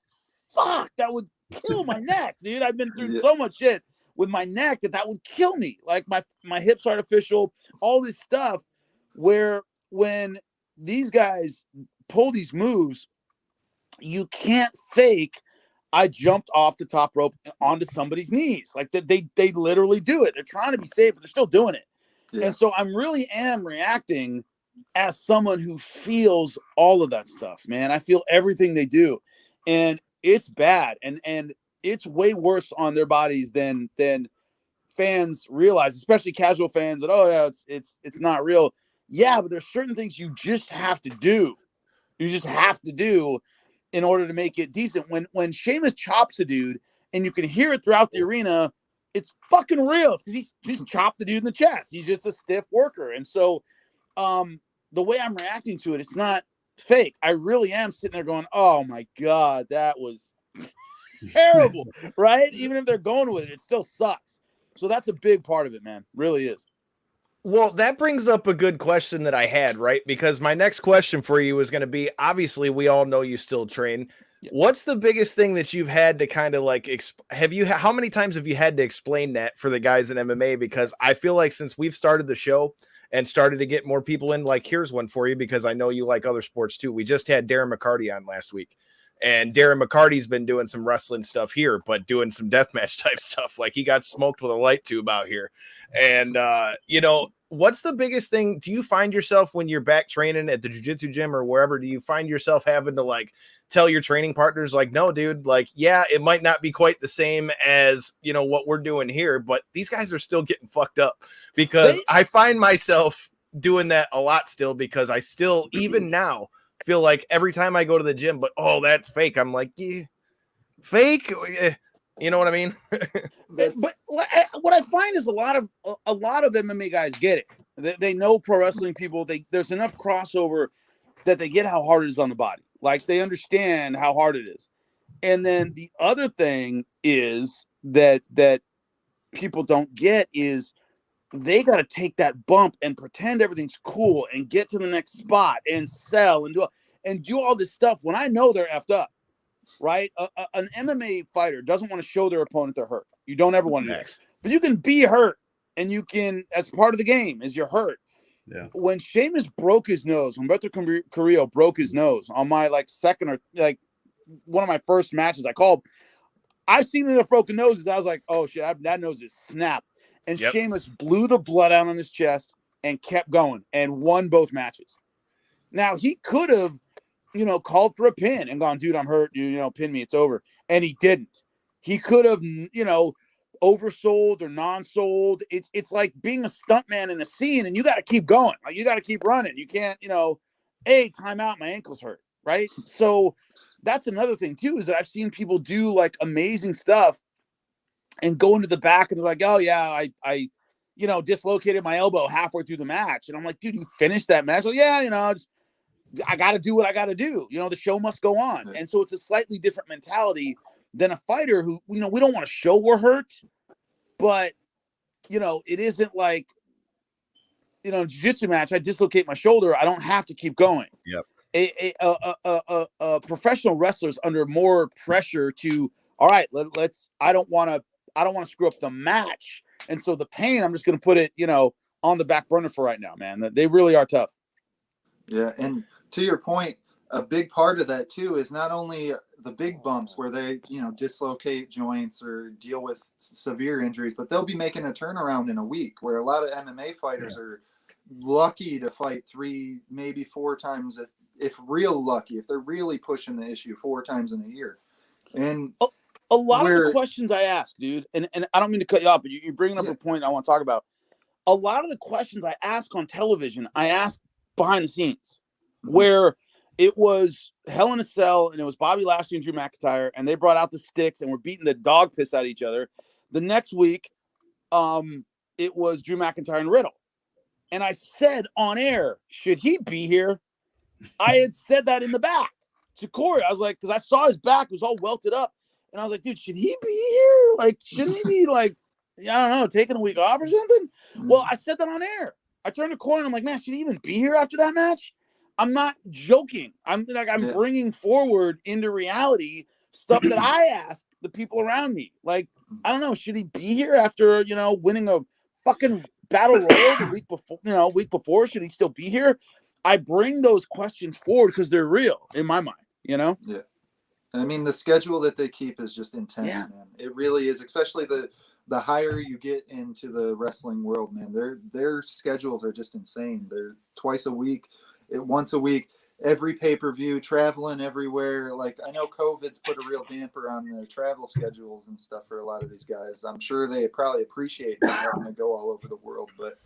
fuck, that would kill my neck, dude. I've been through so much shit with my neck that would kill me. Like my hips artificial, all this stuff, where when these guys pull these moves, you can't fake. I jumped off the top rope onto somebody's knees. Like they literally do it. They're trying to be safe, but they're still doing it. Yeah. And so I really am reacting as someone who feels all of that stuff, man. I feel everything they do. And it's bad. And it's way worse on their bodies than fans realize, especially casual fans that, oh yeah, it's not real. Yeah, but there's certain things you just have to do. You just have to do in order to make it decent. When Sheamus chops a dude and you can hear it throughout the arena, it's fucking real. It's because he's chopped the dude in the chest. He's just a stiff worker. And so the way I'm reacting to it, it's not fake. I really am sitting there going, oh my God, that was terrible, right? Even if they're going with it, it still sucks. So that's a big part of it, man. Really is. Well, that brings up a good question that I had, right? Because my next question for you was going to be, obviously, we all know you still train. Yeah. What's the biggest thing that you've had to kind of like, how many times have you had to explain that for the guys in MMA? Because I feel like since we've started the show and started to get more people in, like, here's one for you, because I know you like other sports too. We just had Darren McCarty on last week. And Darren McCarty's been doing some wrestling stuff here, but doing some deathmatch type stuff. Like he got smoked with a light tube out here. And, what's the biggest thing? Do you find yourself when you're back training at the jiu-jitsu gym or wherever, do you find yourself having to like tell your training partners like, no, dude, like, yeah, it might not be quite the same as, what we're doing here, but these guys are still getting fucked up? Because I find myself doing that a lot still, because I still, even now, feel like every time I go to the gym, but oh, that's fake. I'm like, yeah, fake. You know what I mean? But what I find is a lot of MMA guys get it. They know pro wrestling people. There's enough crossover that they get how hard it is on the body. Like they understand how hard it is. And then the other thing is that people don't get is they got to take that bump and pretend everything's cool and get to the next spot and sell and do all this stuff when I know they're effed up, right? An MMA fighter doesn't want to show their opponent they're hurt. You don't ever want to do that. But you can be hurt, and you can, as part of the game, is you're hurt. Yeah. When Sheamus broke his nose, when Beto Carrillo broke his nose on my second or one of my first matches I called, I've seen enough broken noses. I was like, oh shit, that nose is snapped. And Sheamus blew the blood out on his chest and kept going and won both matches. Now he could have, called for a pin and gone, dude, I'm hurt. Pin me, it's over. And he didn't. He could have, oversold or non-sold. It's like being a stuntman in a scene, and you got to keep going. Like you got to keep running. You can't, hey, time out, my ankle's hurt, right? So that's another thing too, is that I've seen people do like amazing stuff and go into the back and they're like, oh yeah, I dislocated my elbow halfway through the match. And I'm like, dude, you finished that match? Well, yeah, I got to do what I got to do. The show must go on. And so it's a slightly different mentality than a fighter who, we don't want to show we're hurt, but, it isn't like, jiu-jitsu match, I dislocate my shoulder. I don't have to keep going. Yep. Professional wrestlers under more pressure to, all right, I don't want to screw up the match. And so the pain, I'm just going to put it, on the back burner for right now, man. They really are tough. Yeah. And to your point, a big part of that too is not only the big bumps where they, dislocate joints or deal with severe injuries, but they'll be making a turnaround in a week, where a lot of MMA fighters are lucky to fight 3, maybe 4 times, if real lucky, if they're really pushing the issue 4 times in a year. And a lot of the questions I ask, dude, and I don't mean to cut you off, but you're bringing up a point I want to talk about. A lot of the questions I ask on television, I ask behind the scenes, where it was Hell in a Cell and it was Bobby Lashley and Drew McIntyre, and they brought out the sticks and were beating the dog piss out of each other. The next week, it was Drew McIntyre and Riddle. And I said on air, should he be here? I had said that in the back to Corey. I was like, because I saw his back was all welted up. And I was like, dude, should he be here? Like, shouldn't he be I don't know, taking a week off or something? Well, I said that on air. I turned to Corey and I'm like, man, should he even be here after that match? I'm not joking. I'm bringing forward into reality stuff that I asked the people around me. Like, I don't know, should he be here after, winning a fucking battle royal the week before? Should he still be here? I bring those questions forward because they're real in my mind, Yeah. I mean, the schedule that they keep is just intense, man. It really is, especially the higher you get into the wrestling world, man. Their schedules are just insane. They're twice a week, once a week, every pay-per-view, traveling everywhere. Like, I know COVID's put a real damper on the travel schedules and stuff for a lot of these guys. I'm sure they probably appreciate not having to go all over the world, but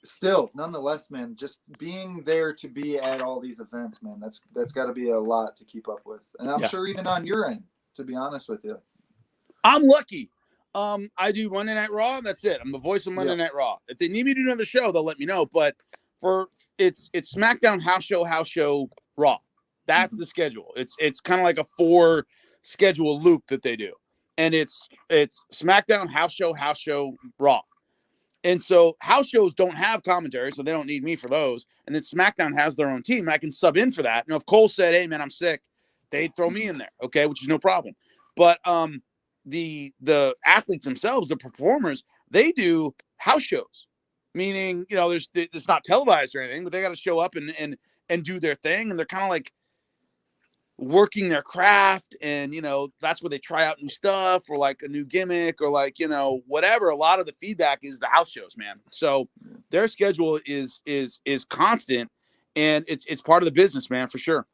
still, nonetheless, man, just being there to be at all these events, man, that's got to be a lot to keep up with. And I'm sure even on your end, to be honest with you. I'm lucky. I do Monday Night Raw. That's it. I'm the voice of Monday Night Raw. If they need me to do another show, they'll let me know. But it's SmackDown, house show, Raw. That's the schedule. It's kind of like a 4 schedule loop that they do, and it's SmackDown, house show, Raw. And so house shows don't have commentary, so they don't need me for those. And then SmackDown has their own team, and I can sub in for that. If Cole said, hey, man, I'm sick, they'd throw me in there, okay, which is no problem. But the athletes themselves, the performers, they do house shows, meaning, it's not televised or anything, but they got to show up and do their thing. And they're kind of like working their craft, and that's where they try out new stuff or like a new gimmick or like whatever. A lot of the feedback is the house shows, man. So their schedule is constant, and it's part of the business, man, for sure.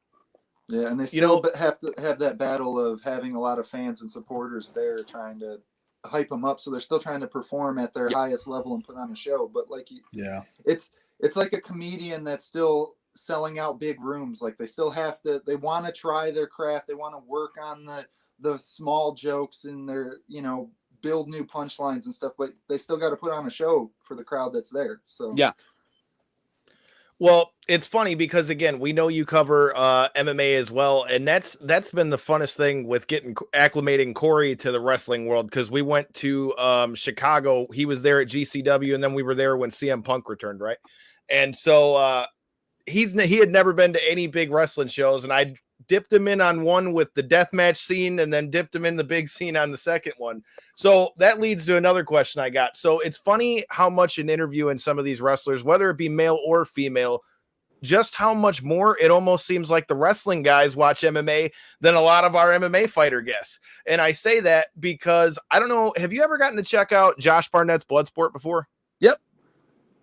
Yeah, and they still have to have that battle of having a lot of fans and supporters there trying to hype them up, so they're still trying to perform at their highest level and put on a show. But it's like a comedian that's still selling out big rooms. Like, they still have to, they want to try their craft, they want to work on the small jokes and their, build new punchlines and stuff, but they still got to put on a show for the crowd that's there. So Yeah. Well, it's funny because again, we know you cover MMA as well, and that's been the funnest thing with acclimating Corey to the wrestling world, because we went to Chicago. He was there at GCW, and then we were there when CM Punk returned, right? And so he had never been to any big wrestling shows, and I dipped him in on one with the deathmatch scene, and then dipped him in the big scene on the second one. So that leads to another question I got. So it's funny how much an interview in some of these wrestlers, whether it be male or female, just how much more it almost seems like the wrestling guys watch MMA than a lot of our MMA fighter guests. And I say that because I don't know, have you ever gotten to check out Josh Barnett's Bloodsport before? Yep.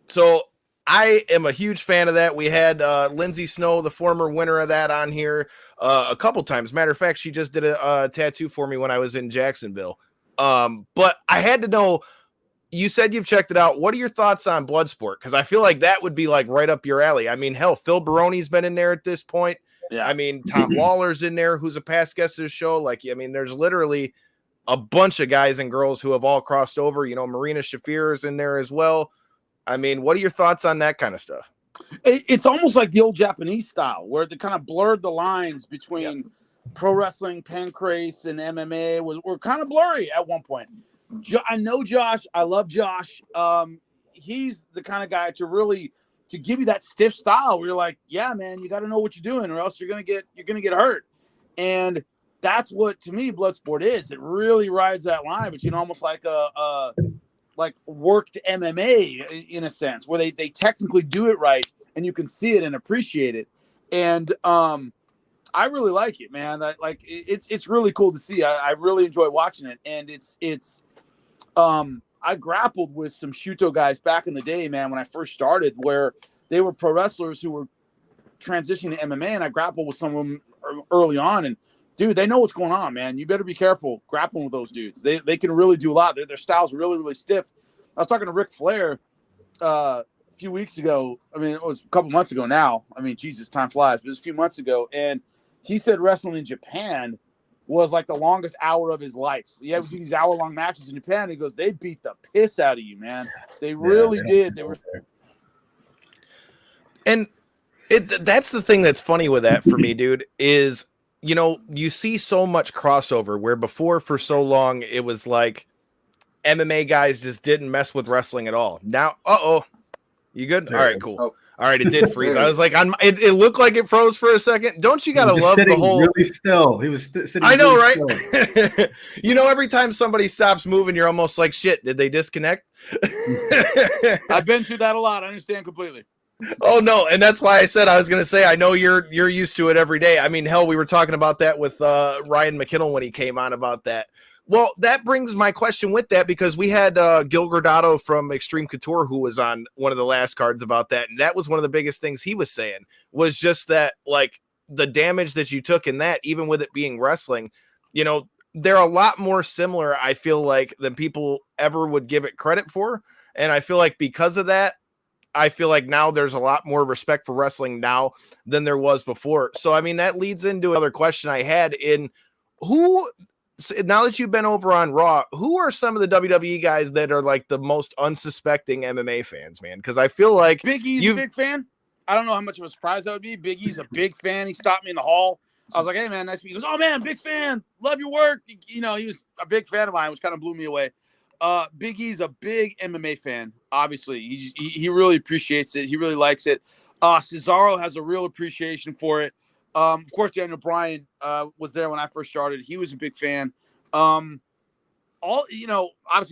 So I am a huge fan of that. We had Lindsay Snow, the former winner of that, on here a couple times. Matter of fact, she just did a tattoo for me when I was in Jacksonville. But I had to know, you said you've checked it out. What are your thoughts on Bloodsport? Because I feel like that would be like right up your alley. I mean, hell, Phil Baroni's been in there at this point. Yeah. I mean, Tom Lawler's in there, who's a past guest of the show. Like, I mean, there's literally a bunch of guys and girls who have all crossed over. You know, Marina Shafir is in there as well. I mean, what are your thoughts on that kind of stuff? It's almost like the old Japanese style, where they kind of blurred the lines between pro wrestling, pancrase, and MMA were kind of blurry at one point. I know Josh. I love Josh. He's the kind of guy to give you that stiff style where you're like, yeah, man, you got to know what you're doing, or else you're gonna get hurt. And that's what, to me, Bloodsport is. It really rides that line between almost like a worked MMA in a sense, where they technically do it right and you can see it and appreciate it. And I really like it, man. It's really cool to see. I really enjoy watching it. And I grappled with some Shuto guys back in the day, man, when I first started, where they were pro wrestlers who were transitioning to MMA, and I grappled with some of them early on. And dude, they know what's going on, man. You better be careful grappling with those dudes. They can really do a lot. Their style's really, really stiff. I was talking to Ric Flair a few weeks ago. I mean, it was a couple months ago now. I mean, Jesus, time flies. But it was a few months ago. And he said wrestling in Japan was like the longest hour of his life. He had to do these hour-long matches in Japan. He goes, they beat the piss out of you, man. They really did. They were. And that's the thing that's funny with that for me, dude, is, you know, you see so much crossover where before for so long it was like MMA guys just didn't mess with wrestling at all. Now, you good? All right, cool. Oh. All right, it did freeze. I was like, it looked like it froze for a second. Don't you gotta love the whole? Really still. He was sitting. I know, really right? You know, every time somebody stops moving, you're almost like, shit. Did they disconnect? I've been through that a lot. I understand completely. Oh no, and that's why I said I was going to say I know you're used to it every day. I mean, hell, we were talking about that with Ryan McKinnell when he came on about that. Well, that brings my question with that, because we had Gil Gordado from Extreme Couture who was on one of the last cards about that, and that was one of the biggest things he was saying was just that, like, the damage that you took in that, even with it being wrestling, you know, they're a lot more similar, I feel like, than people ever would give it credit for, and I feel like because of that, I feel like now there's a lot more respect for wrestling now than there was before. So, I mean, that leads into another question I had in now that you've been over on Raw, who are some of the WWE guys that are like the most unsuspecting MMA fans, man? Because I feel like Big E's a big fan. I don't know how much of a surprise that would be. Big E's a big fan. He stopped me in the hall. I was like, hey, man, nice to meet you. He goes, oh, man, big fan. Love your work. You know, he was a big fan of mine, which kind of blew me away. Big E's a big MMA fan, obviously. He really appreciates it. He really likes it. Cesaro has a real appreciation for it. Of course, Daniel Bryan was there when I first started. He was a big fan. Obviously,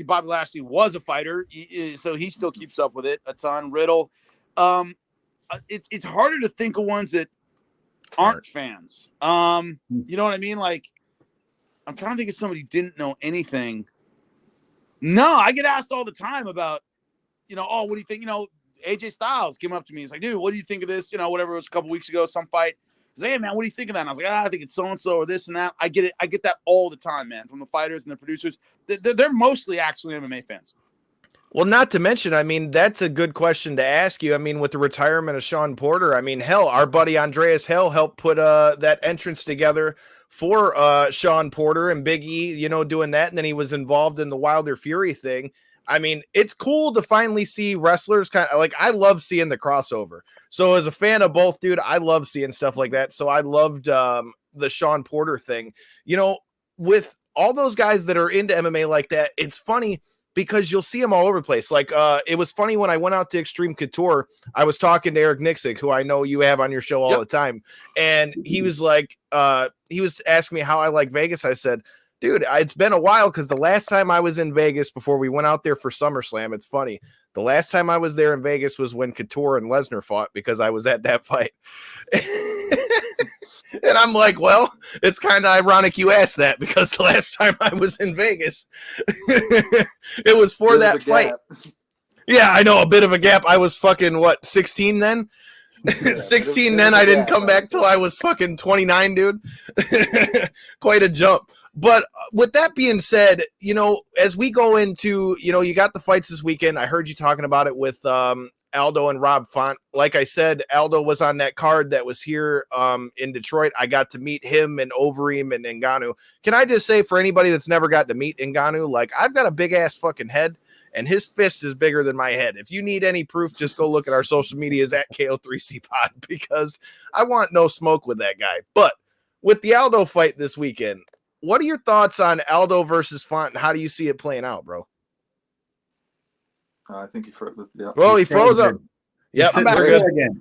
Bobby Lashley was a fighter, so he still keeps up with it a ton. Riddle. It's harder to think of ones that aren't fans. You know what I mean? Like, I'm trying to think of somebody who didn't know anything. No, I get asked all the time about, what do you think? AJ Styles came up to me. He's like, dude, what do you think of this? Whatever, it was a couple weeks ago, some fight. He's like, hey, man, what do you think of that? And I was like, I think it's so-and-so or this and that. I get it. I get that all the time, man, from the fighters and the producers. They're mostly actually MMA fans. Well, not to mention, I mean, that's a good question to ask you. I mean, with the retirement of Sean Porter, I mean, hell, our buddy Andreas Hell helped put that entrance together for Sean Porter and Big E, you know, doing that. And then he was involved in the Wilder Fury thing. I mean, it's cool to finally see wrestlers kind of like, I love seeing the crossover. So as a fan of both, dude, I love seeing stuff like that. So I loved the Sean Porter thing, you know, with all those guys that are into MMA like that. It's funny because you'll see them all over the place. Like it was funny when I went out to Extreme Couture, I was talking to Eric Nixick, who I know you have on your show all the time. And he was like, he was asking me how I like Vegas. I said, dude, it's been a while because the last time I was in Vegas before we went out there for SummerSlam, it's funny. The last time I was there in Vegas was when Couture and Lesnar fought because I was at that fight. And I'm like, well, it's kind of ironic you asked that because the last time I was in Vegas, it was for that fight. Yeah, I know, a bit of a gap. I was fucking, 16 then? Yeah, 16 then. I didn't come back till I was fucking 29, dude. Quite a jump. But with that being said, you know, as we go into, you know, you got the fights this weekend. I heard you talking about it with Aldo and Rob Font. Like I said, Aldo was on that card that was here in Detroit. I got to meet him and Overeem and Ngannou. Can I just say, for anybody that's never got to meet Ngannou, like, I've got a big ass fucking head and his fist is bigger than my head. If you need any proof, just go look at our social medias at KO3C Pod because I want no smoke with that guy. But with the Aldo fight this weekend, what are your thoughts on Aldo versus Font and how do you see it playing out, bro? I think he froze. Yeah. Well, he froze up. Yep, I'm back again.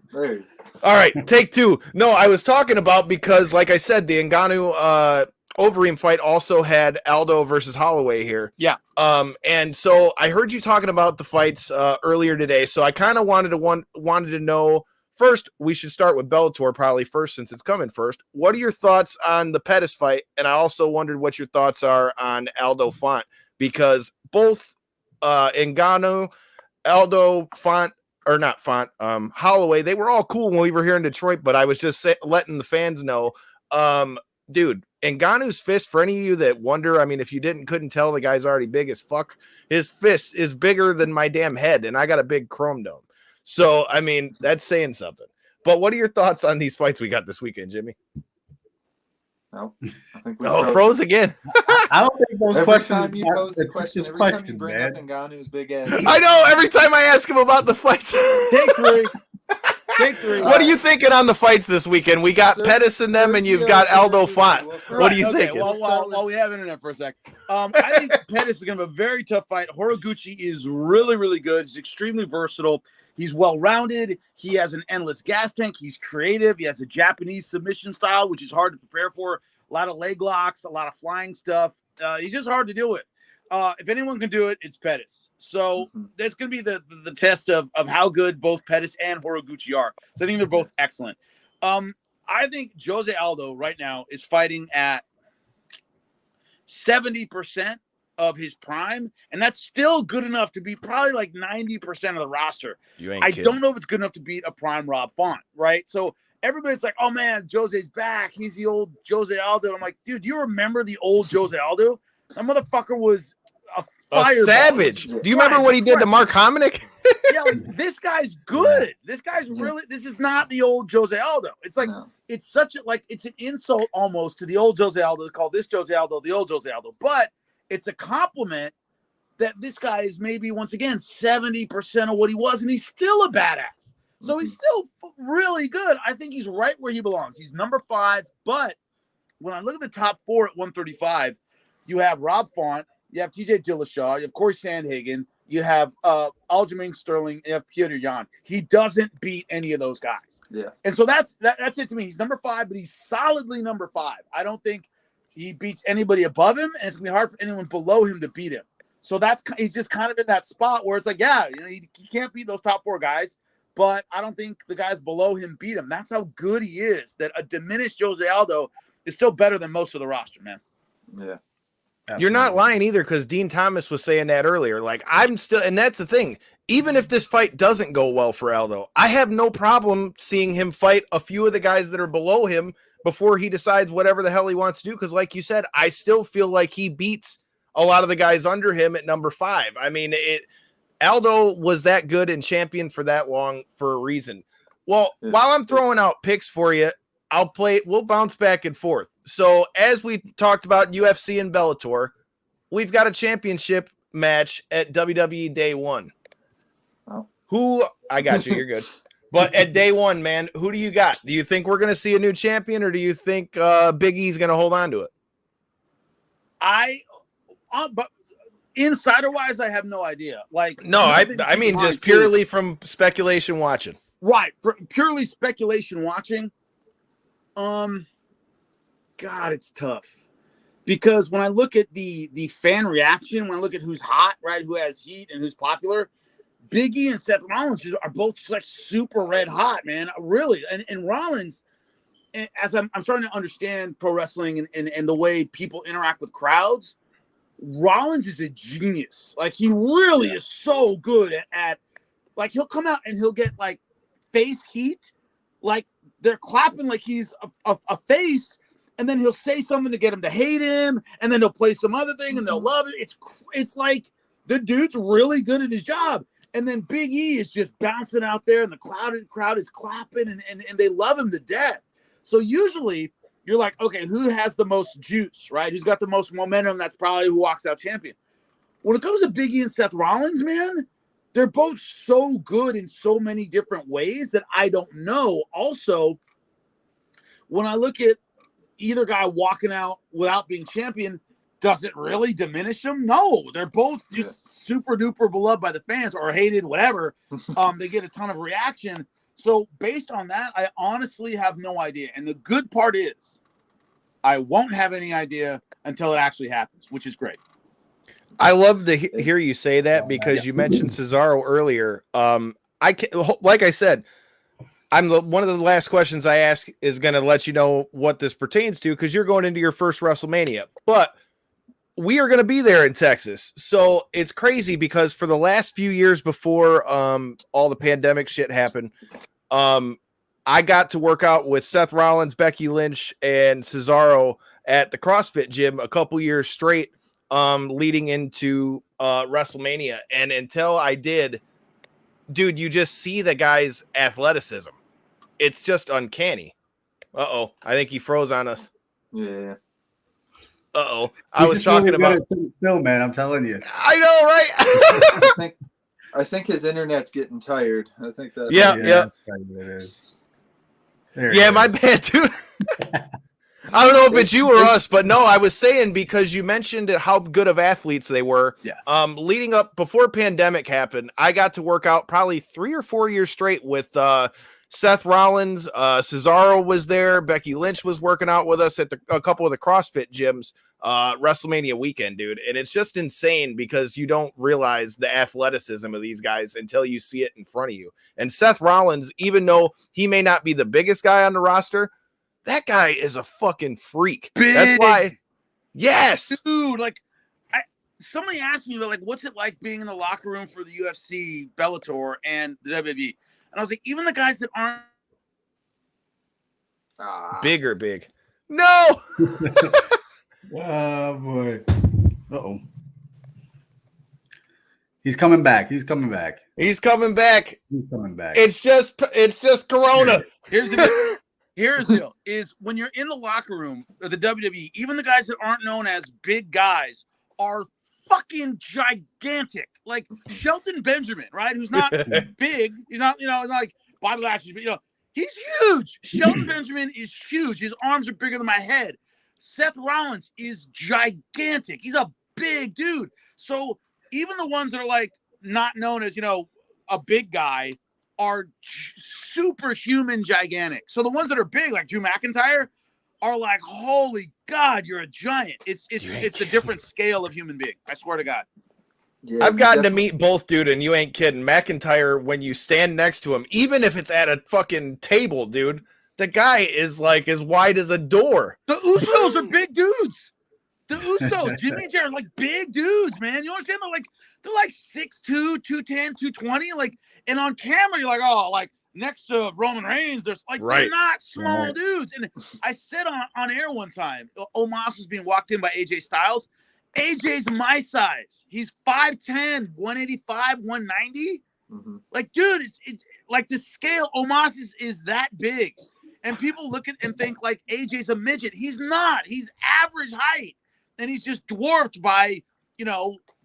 All right, take two. No, I was talking about because, like I said, the Ngannou Overeem fight also had Aldo versus Holloway here. Yeah. And so I heard you talking about the fights earlier today. So I kind of wanted to know. First, we should start with Bellator probably first since it's coming first. What are your thoughts on the Pettis fight? And I also wondered what your thoughts are on Aldo Font because both Ngannou, Aldo, Font, or not Font, Holloway, they were all cool when we were here in Detroit, but I was just letting the fans know, dude, Ngannou's fist, for any of you that wonder, I mean, if you couldn't tell, the guy's already big as fuck. His fist is bigger than my damn head, and I got a big chrome dome. So, I mean, that's saying something. But what are your thoughts on these fights we got this weekend, Jimmy? No, I think we froze again. I don't think those every questions. Time you pose the question, every time you bring up Ngannou's big ass. I know. Every time I ask him about the fights. Take three. Take three. What are you thinking on the fights this weekend? We got Pettis in them, and you've got Aldo Font. What are you thinking? While we have internet for a sec, I think Pettis is going to have a very tough fight. Horiguchi is really, really good. He's extremely versatile. He's well-rounded. He has an endless gas tank. He's creative. He has a Japanese submission style, which is hard to prepare for. A lot of leg locks, a lot of flying stuff. He's just hard to deal with. If anyone can do it, it's Pettis. So that's going to be the test of how good both Pettis and Horiguchi are. So I think they're both excellent. I think Jose Aldo right now is fighting at 70% of his prime, and that's still good enough to be probably like 90% of the roster. I don't know if it's good enough to beat a prime Rob Font, right? So everybody's like, oh man, Jose's back. He's the old Jose Aldo. I'm like, dude, do you remember the old Jose Aldo? That motherfucker was a savage. Do you remember what he did to Mark Hominick? Yeah, like, this guy's good. This guy's really, this is not the old Jose Aldo. It's like, it's such a, like, it's an insult almost to the old Jose Aldo to call this Jose Aldo the old Jose Aldo. But it's a compliment that this guy is maybe, once again, 70% of what he was, and he's still a badass. So he's still really good. I think he's right where he belongs. He's number 5. But when I look at the top 4 at 135, you have Rob Font, you have TJ Dillashaw, you have Corey Sandhagen, you have Aljamain Sterling, and you have Petr Yan. He doesn't beat any of those guys. Yeah. And so that's it to me. He's number 5, but he's solidly number 5. I don't think he beats anybody above him, and it's going to be hard for anyone below him to beat him. So he's just kind of in that spot where it's like, yeah, you know, he can't beat those top 4 guys, but I don't think the guys below him beat him. That's how good he is, that a diminished Jose Aldo is still better than most of the roster, man. Yeah. Absolutely. You're not lying either, because Dean Thomas was saying that earlier. Like, I'm still, and that's the thing. Even if this fight doesn't go well for Aldo, I have no problem seeing him fight a few of the guys that are below him before he decides whatever the hell he wants to do. Because like you said, I still feel like he beats a lot of the guys under him at number 5. I mean, Aldo was that good and champion for that long for a reason. Well, while I'm throwing out picks for you, we'll bounce back and forth. So as we talked about UFC and Bellator, we've got a championship match at WWE Day 1. Oh. I got you. You're good. But at Day 1, man, who do you got? Do you think we're going to see a new champion, or do you think Big E's going to hold on to it? But insider-wise, I have no idea. Like, no, I mean just purely from speculation watching. Right, purely speculation watching. God, it's tough because when I look at the fan reaction, when I look at who's hot, right, who has heat and who's popular, Big E and Seth Rollins are both just like super red hot, man. Really, and Rollins, as I'm starting to understand pro wrestling and the way people interact with crowds, Rollins is a genius. Like, he really is so good at like, he'll come out and he'll get like face heat, like they're clapping like he's a face, and then he'll say something to get him to hate him, and then he'll play some other thing and they'll love it. It's like the dude's really good at his job. And then Big E is just bouncing out there, and the crowd is clapping, and they love him to death. So usually you're like, okay, who has the most juice, right? Who's got the most momentum? That's probably who walks out champion. When it comes to Big E and Seth Rollins, man, they're both so good in so many different ways that I don't know. Also, when I look at either guy walking out without being champion, does it really diminish them? No, they're both just super duper beloved by the fans, or hated, whatever. They get a ton of reaction. So based on that, I honestly have no idea. And the good part is I won't have any idea until it actually happens, which is great. I love to hear you say that, because you mentioned Cesaro earlier. Like I said, one of the last questions I ask is going to let you know what this pertains to, because you're going into your first WrestleMania. But we are going to be there in Texas. So it's crazy, because for the last few years before all the pandemic shit happened, I got to work out with Seth Rollins, Becky Lynch, and Cesaro at the CrossFit gym a couple years straight, leading into WrestleMania. And until I did, dude, you just see the guy's athleticism. It's just uncanny. Uh-oh. I think he froze on us. Yeah. Uh-oh. I was talking about still, man. I'm telling you. I know, right? I think his internet's getting tired. I think that. Yeah. Yeah, my bad, dude. I don't know if it's you or us, but no, I was saying, because you mentioned how good of athletes they were. Yeah. Leading up before pandemic happened, I got to work out probably 3 or 4 years straight with Seth Rollins. Cesaro was there. Becky Lynch was working out with us at a couple of the CrossFit gyms WrestleMania weekend, dude. And it's just insane, because you don't realize the athleticism of these guys until you see it in front of you. And Seth Rollins, even though he may not be the biggest guy on the roster, that guy is a fucking freak. Big. That's why. Yes, dude. Like, somebody asked me, like, what's it like being in the locker room for the UFC, Bellator, and the WWE? And I was like, even the guys that aren't big. No. Oh boy. Uh-oh. He's coming back. It's just Corona. Here's the deal, is when you're in the locker room of the WWE, even the guys that aren't known as big guys are fucking gigantic. Like Shelton Benjamin, right? Who's not big. He's not, it's not like Bobby Lashley, but he's huge. Shelton Benjamin is huge. His arms are bigger than my head. Seth Rollins is gigantic. He's a big dude. So even the ones that are like not known as, a big guy are superhuman gigantic. So the ones that are big, like Drew McIntyre, are like, holy God, you're a giant. It's a different scale of human being. I swear to God. Yeah, I've gotten to meet both, dude, and you ain't kidding. McIntyre, when you stand next to him, even if it's at a fucking table, dude, the guy is like as wide as a door. The Usos are big dudes. The Usos, Jimmy and Jared, like big dudes, man. You understand? They're like 6'2", 210, 220. Like, and on camera, you're like, oh, like next to Roman Reigns, there's like they're not small dudes. And I said on air one time, Omos was being walked in by AJ Styles. AJ's my size. He's 5'10", 185, 190. Mm-hmm. Like, dude, it's like the scale. Omos is that big. And people look at and think like AJ's a midget. He's not. He's average height. And he's just dwarfed by,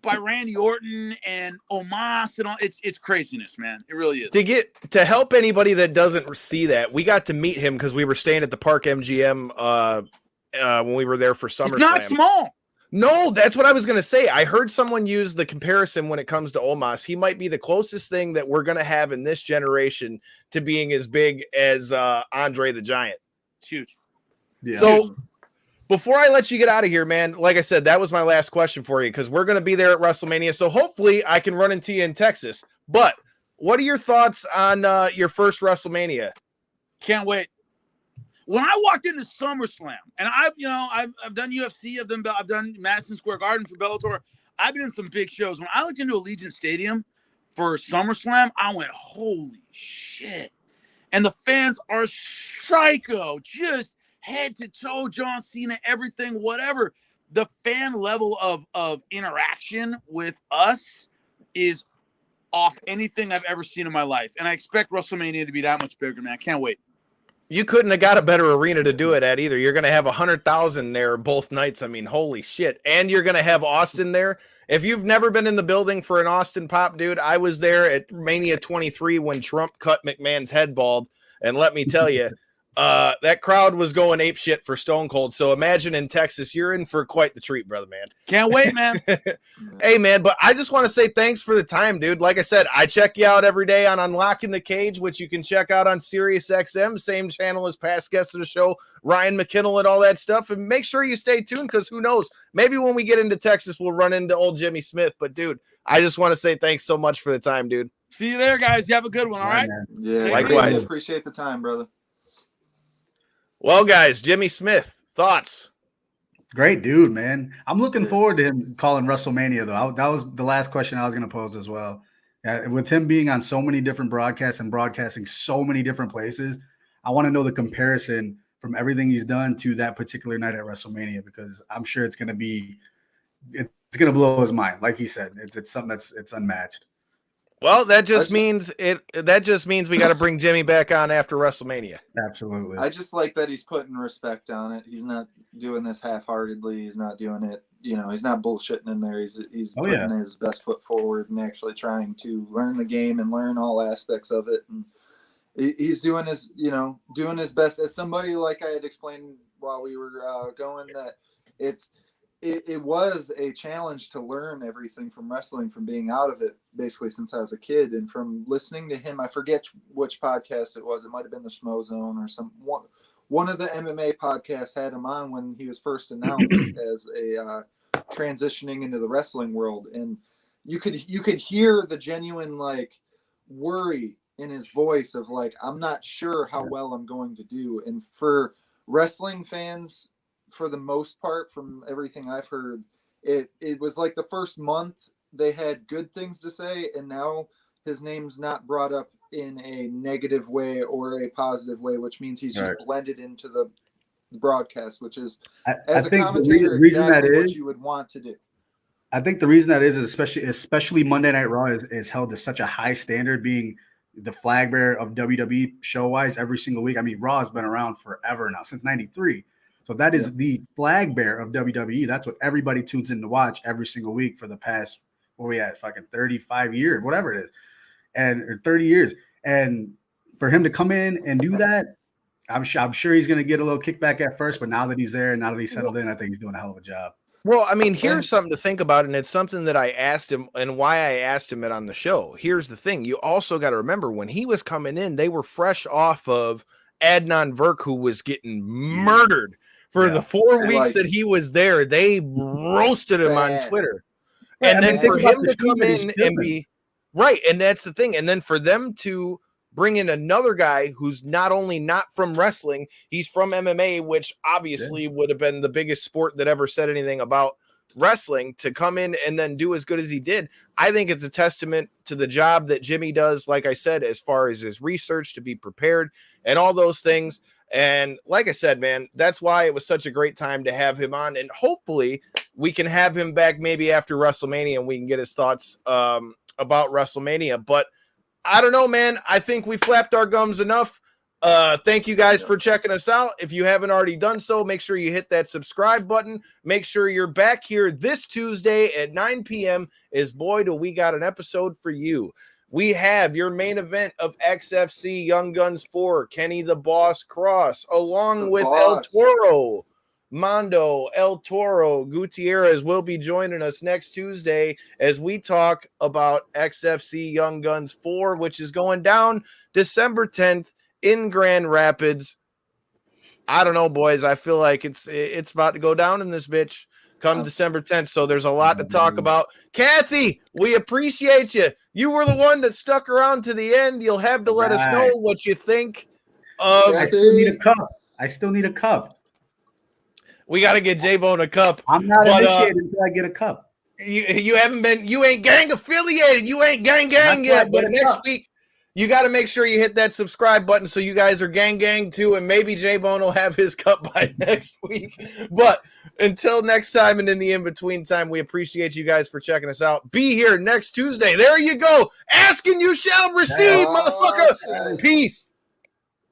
by Randy Orton and Omos and all. It's craziness, man. It really is. To help anybody that doesn't see that, we got to meet him because we were staying at the Park MGM when we were there for SummerSlam. He's not small. No, that's what I was going to say. I heard someone use the comparison when it comes to Omos. He might be the closest thing that we're going to have in this generation to being as big as Andre the Giant. It's huge. Yeah. So before I let you get out of here, man, like I said, that was my last question for you because we're going to be there at WrestleMania. So hopefully I can run into you in Texas. But what are your thoughts on your first WrestleMania? Can't wait. When I walked into SummerSlam, and I've done UFC, I've done Madison Square Garden for Bellator. I've been in some big shows. When I looked into Allegiant Stadium for SummerSlam, I went, holy shit. And the fans are psycho, just head to toe, John Cena, everything, whatever. The fan level of interaction with us is off anything I've ever seen in my life. And I expect WrestleMania to be that much bigger, man. I can't wait. You couldn't have got a better arena to do it at either. You're going to have 100,000 there both nights. I mean, holy shit. And you're going to have Austin there. If you've never been in the building for an Austin pop, dude, I was there at Mania 23 when Trump cut McMahon's head bald. And let me tell you, that crowd was going ape shit for Stone Cold. So imagine in Texas, you're in for quite the treat, brother, man. Can't wait, man. Hey, man, but I just want to say thanks for the time, dude. Like I said, I check you out every day on Unlocking the Cage, which you can check out on Sirius XM, same channel as past guests of the show, Ryan McKinnell and all that stuff. And make sure you stay tuned because who knows, maybe when we get into Texas, we'll run into old Jimmy Smith. But, dude, I just want to say thanks so much for the time, dude. See you there, guys. You have a good one, all right? Yeah, likewise. Appreciate the time, brother. Well, guys, Jimmy Smith, thoughts? Great dude, man. I'm looking forward to him calling WrestleMania, though. That was the last question I was going to pose as well. With him being on so many different broadcasts and broadcasting so many different places, I want to know the comparison from everything he's done to that particular night at WrestleMania because I'm sure it's going to blow his mind. Like he said, it's something it's unmatched. Well, that just means we got to bring Jimmy back on after WrestleMania. Absolutely. I just like that he's putting respect on it. He's not doing this half-heartedly. He's not doing it, he's not bullshitting in there. He's putting his best foot forward and actually trying to learn the game and learn all aspects of it. And he's doing his best. As somebody, like I had explained while we were going, that it was a challenge to learn everything from wrestling, from being out of it basically since I was a kid, and from listening to him. I forget which podcast it was. It might have been the Schmo Zone or one of the MMA podcasts had him on when he was first announced as a transitioning into the wrestling world, and you could hear the genuine worry in his voice of I'm not sure how well I'm going to do. And for wrestling fans, for the most part, from everything I've heard, it was like the first month they had good things to say, and now his name's not brought up in a negative way or a positive way, which means he's just blended into the broadcast, which is, as a commentator, exactly what you would want to do. I think the reason that is especially Monday Night Raw is held to such a high standard, being the flag bearer of WWE show-wise every single week. I mean, Raw has been around forever now, since '93. So that is the flag bearer of WWE. That's what everybody tunes in to watch every single week for the past, what we at, fucking 35 years, whatever it is, or 30 years. And for him to come in and do that, I'm sure he's going to get a little kickback at first, but now that he's there and now that he's settled in, I think he's doing a hell of a job. Well, I mean, here's something to think about, and it's something that I asked him and why I asked him it on the show. Here's the thing. You also got to remember, when he was coming in, they were fresh off of Adnan Virk, who was getting murdered. For the 4 weeks that he was there, they roasted him on Twitter. And then for him to come in and be right, and that's the thing. And then for them to bring in another guy who's not only not from wrestling, he's from MMA, which obviously would have been the biggest sport that ever said anything about wrestling, to come in and then do as good as he did. I think it's a testament to the job that Jimmy does, like I said, as far as his research, to be prepared and all those things. And like I said, man, that's why it was such a great time to have him on. And hopefully we can have him back maybe after WrestleMania and we can get his thoughts about WrestleMania. But I don't know, man. I think we flapped our gums enough. Thank you guys for checking us out. If you haven't already done so, make sure you hit that subscribe button. Make sure you're back here this Tuesday at 9 p.m. as boy, do we got an episode for you. We have your main event of XFC Young Guns 4, Kenny the Boss Cross, along with El Toro. Mondo, El Toro, Gutierrez will be joining us next Tuesday as we talk about XFC Young Guns 4, which is going down December 10th in Grand Rapids. I don't know, boys. I feel like it's about to go down in this bitch come December 10th, so there's a lot to talk about. Kathy, we appreciate you. You were the one that stuck around to the end. You'll have to let us know what you think of. I still need a cup. We got to get J-Bone a cup. I'm not initiated until I get a cup. You ain't gang affiliated. You ain't gang yet. But next week, you got to make sure you hit that subscribe button so you guys are gang too. And maybe J-Bone will have his cup by next week. But until next time and in the in-between time, we appreciate you guys for checking us out. Be here next Tuesday. There you go. Ask and you shall receive, motherfucker. Peace.